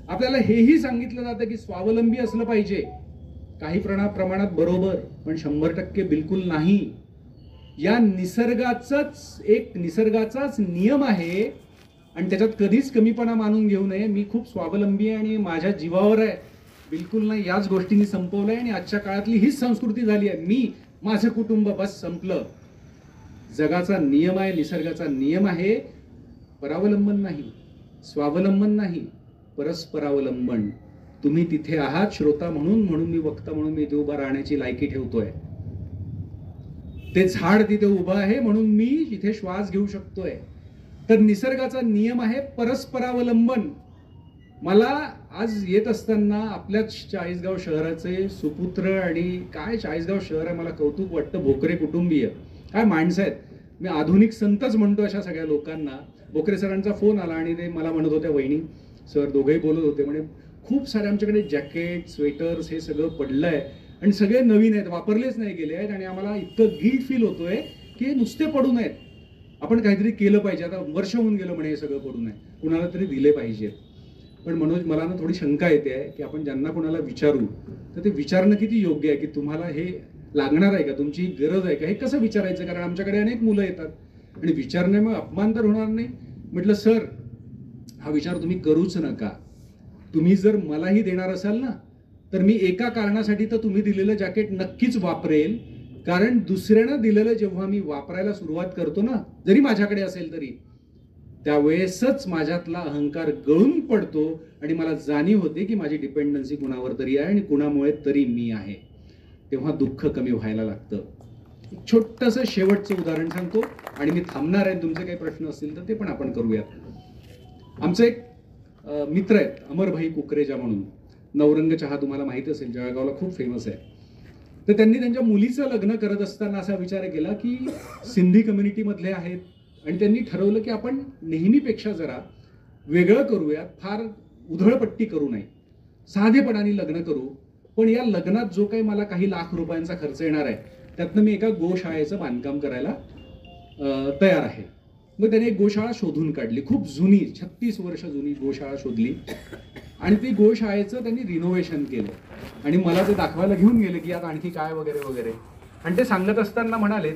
आपल्याला हेही सांगितलं जातं की स्वावलंबी असलं पाहिजे, काही प्रमाणात बरोबर, पण 100% बिलकुल नाही. या निसर्गाचाच नियम आहे आणि त्याच्यात कधीच कमीपणा मानून घेऊ नये. मी खूप स्वावलंबी आहे आणि माझ्या जीवावर आहे, बिलकुल नाही. याच गोष्टींनी संपवलंय आणि आजच्या काळातली हीच संस्कृती झाली आहे. मी, माझं कुटुंब, बस संपलं. जगाचा नियम आहे, निसर्गाचा नियम आहे, परावलंबन नाही, स्वावलंबन नाही, परस्परावलंबन. तुम्ही तिथे आहात श्रोता म्हणून मी वक्ता म्हणून मी इथे उभा राहण्याची लायकी ठेवतोय. ते झाड तिथे उभं आहे म्हणून मी इथे श्वास घेऊ शकतोय. तर निसर्गाचा नियम आहे परस्परावलंबन. मला आज येत असताना आपल्याच चाळीसगाव शहराचे सुपुत्र, आणि काय चाळीसगाव शहर आहे, मला कौतुक वाटतं, भोकरे कुटुंबीय, काय माणसं आहेत. मी आधुनिक संतच म्हणतो अशा सगळ्या लोकांना. भोकरे सरांचा फोन आला आणि ते मला म्हणत होत्या, वहिनी सर दोघेही बोलत होते, म्हणे खूप सारे आमच्याकडे जॅकेट स्वेटर्स हे सगळं पडलं आहे आणि सगळे नवीन आहेत, वापरलेच नाही गेले आहेत, आणि आम्हाला इतकं गिल्ट फील होतोय की हे नुसते पडून आहेत, आपण काहीतरी केलं पाहिजे. आता वर्ष होऊन गेलं म्हणे हे सगळं पडून आहे, कुणाला तरी दिले पाहिजे. पण मनोज, मला ना थोडी शंका येते आहे की आपण ज्यांना कोणाला विचारू तर ते विचारणं किती योग्य आहे, की तुम्हाला हे लागणार आहे का, तुमची गरज आहे का, हे कसं विचारायचं. कारण आमच्याकडे अनेक मुलं येतात आणि विचारण्यामुळे अपमान तर होणार नाही. म्हटलं सर, हा विचार तुम्ही करूच नका. तुम्ही जर मलाही देणार असाल ना, तर मी एका कारणासाठी तर तुम्ही दिलेलं जॅकेट नक्कीच वापरेल. कारण दुसऱ्यानं दिलेलं जेव्हा मी वापरायला सुरुवात करतो ना, जरी माझ्याकडे असेल तरी, त्यावेळेसच माझ्यातला अहंकार गळून पडतो आणि मला जाणीव होते की माझी डिपेंडन्सी कुणावर तरी आहे आणि कुणामुळे तरी मी आहे. तेव्हा दुःख कमी व्हायला लागतं. छोटंसं शेवटचं उदाहरण सांगतो आणि मी थांबणार आहे. तुमचे काही प्रश्न असतील तर ते पण आपण करूयात. आमचे एक मित्र आहेत, अमरभाई कुकरेजा म्हणून. नवरंग चहा तुम्हाला माहिती असेल, जळगावला खूप फेमस आहे. तर त्यांनी त्यांच्या मुलीचं लग्न करत असताना असा विचार केला की सिंधी कम्युनिटीमधले आहेत आणि त्यांनी ठरवलं की आपण नेहमीपेक्षा जरा वेगळं करूयात, फार उधळपट्टी करू नये, साधेपणाने लग्न करू. पण या लग्नात जो काही मला काही लाख रुपयांचा खर्च येणार आहे त्यातनं मी एका गोशाळेचं बांधकाम करायला तयार आहे. मग त्याने एक गोशाळा शोधून काढली, खूप जुनी, 36 वर्ष जुनी गोशाळा शोधली आणि ती गोशाळेचं त्यांनी रिनोव्हेशन केलं आणि मला ते दाखवायला घेऊन गेले की यात आणखी काय वगैरे वगैरे. आणि ते सांगत असताना म्हणाले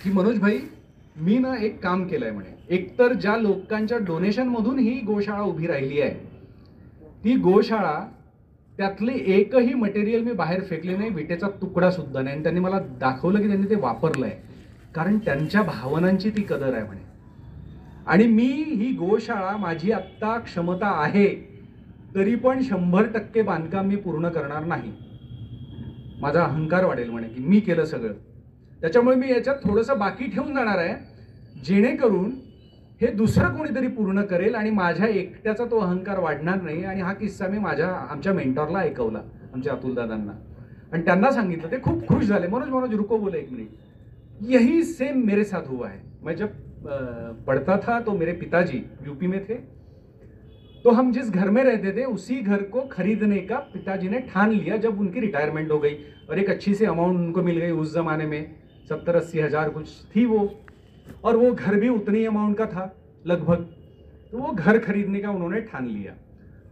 की मनोज भाई, मी ना एक काम केलंय म्हणे. एकतर ज्या लोकांच्या डोनेशनमधून ही गोशाळा उभी राहिली आहे, ती गोशाळा त्यातले एकही मटेरियल मी बाहेर फेकले नाही, विटेचा तुकडा सुद्धा नाही. आणि त्यांनी मला दाखवलं की त्यांनी ते वापरलंय, कारण त्यांच्या भावनांची ती कदर आहे म्हणे. आणि मी ही गोशाळा, माझी आत्ता क्षमता आहे तरी पण 100% बांधकाम मी पूर्ण करणार नाही. माझा अहंकार वाढेल म्हणे की मी केलं सगळं, त्याच्यामुळे मी याच्यात थोडंसं बाकी ठेवून जाणार आहे, जेणेकरून हे दुसरं कोणीतरी पूर्ण करेल आणि माझ्या एकट्याचा तो अहंकार वाढणार नाही. आणि हा किस्सा मी आमच्या मेंटॉरला ऐकवला, आमच्या अतुल दादांना, आणि त्यांना सांगितलं. ते खूप खुश झाले. मनोज रुको, बोले एक मिनिट, यही सेम मेरे साथ हुआ है. मैं जब पढ़ता था तो मेरे पिताजी यूपी में थे, तो हम जिस घर में रहते थे उसी घर को खरीदने का पिताजी ने ठान लिया जब उनकी रिटायरमेंट हो गई. और एक अच्छी सी अमाउंट उनको मिल गई. उस जमाने में 70-80 हज़ार कुछ थी वो, और वो घर भी उतनी अमाउंट का था लगभग. तो वो घर खरीदने का उन्होंने ठान लिया.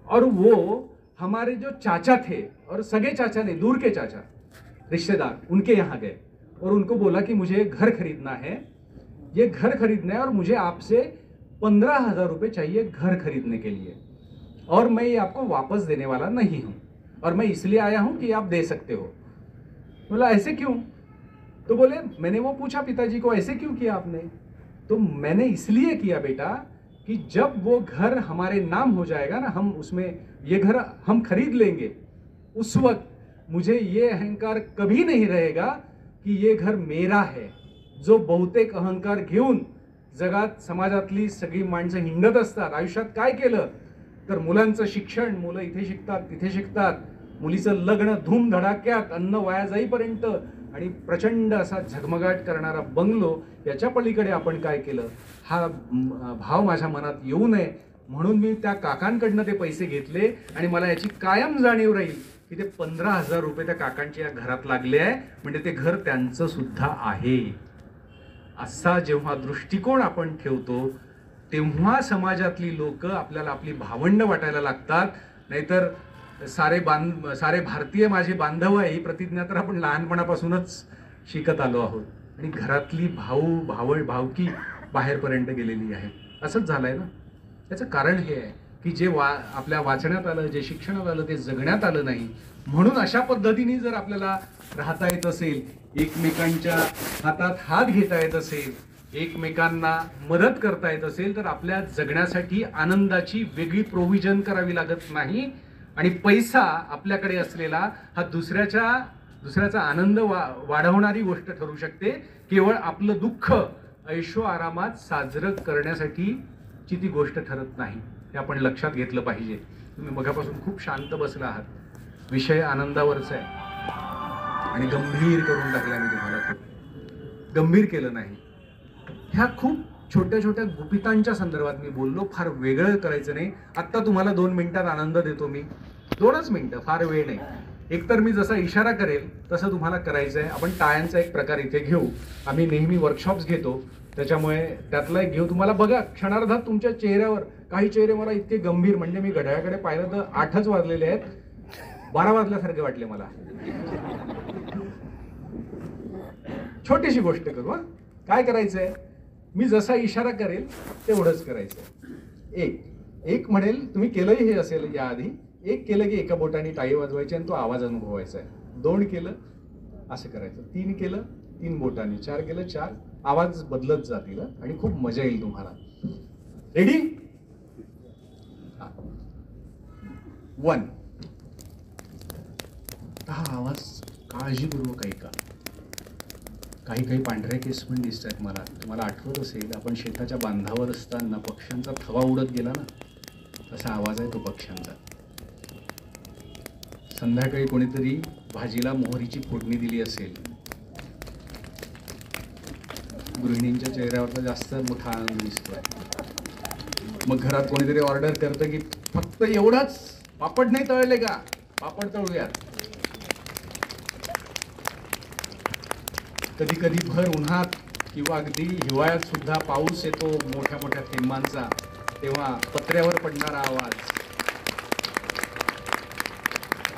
और वो हमारे जो चाचा थे, और सगे चाचा नहीं, दूर के चाचा रिश्तेदार, उनके यहाँ गए और उनको बोला कि मुझे घर खरीदना है, ये घर खरीदना है और मुझे आपसे 15,000 रुपये चाहिए घर खरीदने के लिए, और मैं ये आपको वापस देने वाला नहीं हूँ, और मैं इसलिए आया हूँ कि आप दे सकते हो. बोला ऐसे क्यों? तो बोले, मैंने वो पूछा पिताजी को, ऐसे क्यों किया आपने? तो मैंने इसलिए किया बेटा कि जब वो घर हमारे नाम हो जाएगा ना, हम उसमें ये घर हम खरीद लेंगे, उस वक्त मुझे ये अहंकार कभी नहीं रहेगा की ये घर मेरा है. जो बहुतेक अहंकार घेऊन जगात समाजातली सगळी माणसं हिंडत असतात. आयुष्यात काय केलं तर मुलांचं शिक्षण, मुलं इथे शिकतात तिथे शिकतात, मुलीचं लग्न धूमधडाक्यात, अन्न वाया जाईपर्यंत, आणि प्रचंड असा झगमगाट करणारा बंगलो, याच्या पलीकडे आपण काय केलं, हा भाव माझ्या मनात येऊ नये म्हणून मी त्या काकांकडनं ते पैसे घेतले. आणि मला याची कायम जाणीव राहील की ते 15,000 रुपये त्या काकांच्या या घरात लागले आहे, म्हणजे ते घर त्यांचं सुद्धा आहे. असा जेव्हा दृष्टिकोन आपण ठेवतो तेव्हा समाजातली लोक आपल्याला आपली भावंड वाटायला लागतात. नाहीतर सारे भारतीय माझे बांधव आहे ही प्रतिज्ञा तर आपण लहानपणापासूनच शिकत आलो आहोत, आणि घरातली भावकी बाहेरपर्यंत गेलेली आहे. असंच झालंय ना. त्याचं कारण हे आहे की जे आपल्या वाचण्यात आलं, जे शिक्षणात आलं, ते जगण्यात आलं नाही. म्हणून अशा पद्धतीने जर आपल्याला राहता येत असेल, एकमेकांच्या हातात हात घेता येत असेल, एकमेकांना मदत करता येत असेल, तर आपल्या जगण्यासाठी आनंदाची वेगळी प्रोव्हिजन करावी लागत नाही. आणि पैसा आपल्याकडे असलेला हा दुसऱ्याचा आनंद वाढवणारी गोष्ट ठरू शकते. केवळ आपलं दुःख ऐशो आरामात साजरं करण्यासाठीची ती गोष्ट ठरत नाही. हे आपण लक्षात घेतलं पाहिजे. तुम्ही मगापासून खूप शांत बसला आहात. विषय आनंदावरचा आहे आणि गंभीर करून टाकला मी तुम्हाला. खूप गंभीर केलं नाही. ह्या खूप छोट्या छोट्या गुपितांच्या संदर्भात मी बोललो. फार वेगळं करायचं नाही. आत्ता तुम्हाला 2 मिनिटात आनंद देतो मी. 2च मिनिटं, फार वेळ नाही. एकतर मी जसा इशारा करेल तसं तुम्हाला करायचं आहे. आपण टाळ्यांचा एक प्रकार इथे घेऊ. आम्ही नेहमी वर्कशॉप्स घेतो, त्याच्यामुळे त्यातला एक घेऊ. तुम्हाला बघा क्षणार्धात तुमच्या चेहऱ्यावर, काही चेहरे मला इतके गंभीर, म्हणजे मी घड्याळाकडे पाहिलं तर 8च वाजलेले आहेत, 12 वाजल्यासारखे वाटले मला. छोटीशी गोष्ट करू. काय करायचंय, मी जसा इशारा करेल तेवढंच करायचंय. एक म्हणेल, तुम्ही केलंही हे असेल याआधी. 1 केलं की एका बोटाने टाळी वाजवायची आणि तो आवाज अनुभवायचा आहे. 2 केलं असं करायचं. 3 केलं 3 बोटाने. 4 केलं 4. आवाज बदलत जातील आणि खूप मजा येईल तुम्हाला. रेडी? 1. हा आवाज काळजीपूर्वक ऐका. काही पांढऱ्या केस पण दिसत आहेत मला. तुम्हाला आठवत असेल, आपण शेताच्या बांधावर असताना पक्ष्यांचा थवा उडत गेला ना, तसा आवाज आहे तो पक्ष्यांचा. संध्याकाळी कोणीतरी भाजीला मोहरीची फोडणी दिली असेल. गृहिणींच्या चेहऱ्यावर तर जास्त मोठा आनंद दिसतोय. मग घरात कोणीतरी ऑर्डर करतं की फक्त एवढंच, पापड नाही तळले का, पापड तळूयात. कधी कधी भर उन्हात किंवा अगदी हिवाळ्यात सुद्धा पाऊस येतो मोठ्या मोठ्या थेंबांचा, तेव्हा पत्र्यावर पडणारा आवाज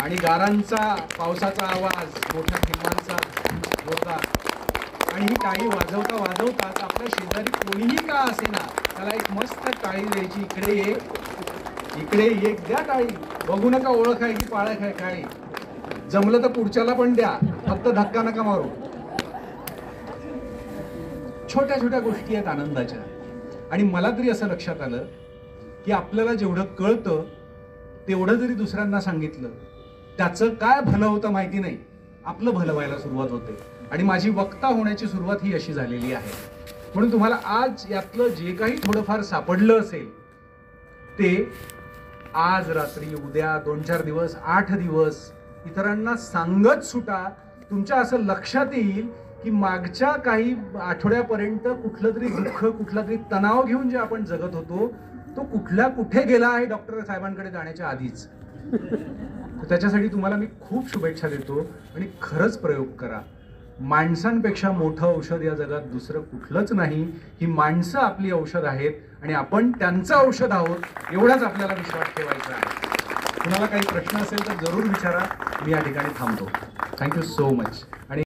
आणि गारांचा पावसाचा आवाज, मोठ्या थेंबांचा होता. आणि ही टाळी वाजवता वाजवताच आपल्या शेजारी कोणीही का असेना त्याला एक मस्त टाळी द्यायची. इकडे एक द्या टाळी, बघू नका ओळख आहे की पाळख आहे काय, जमलं तर पुढच्याला पण द्या, फक्त धक्का नका मारू. छोट्या छोट्या गोष्टी आहेत आनंदाच्या. आणि मला तरी असं लक्षात आलं की आपल्याला जेवढं कळतं तेवढं जरी दुसऱ्यांना सांगितलं, त्याचं काय भलं होतं माहिती नाही, आपलं भलं व्हायला सुरुवात होते. आणि माझी वक्ता होण्याची सुरुवात ही अशी झालेली आहे. म्हणून तुम्हाला आज यातलं जे काही थोडंफार सापडलं असेल ते आज रात्री, उद्या, 2-4 दिवस, 8 दिवस इतरांना सांगत सुटा. तुमच्या असं लक्षात येईल की मागच्या काही आठवड्यापर्यंत कुठलं तरी दुःख, कुठला तरी तणाव घेऊन जे आपण जगत होतो तो कुठे गेला आहे डॉक्टर साहेबांकडे जाण्याच्या आधीच. त्याच्यासाठी तुम्हाला मी खूप शुभेच्छा देतो. आणि खरंच प्रयोग करा. माणसांपेक्षा मोठं औषध या जगात दुसरं कुठलंच नाही. ही माणसं आपली औषध आहेत आणि आपण त्यांचं औषध आहोत, एवढाच आपल्याला विश्वास ठेवायचा आहे. तुम्हाला काही प्रश्न असेल तर जरूर विचारा. मी या ठिकाणी थांबतो. Thank you so much. आणि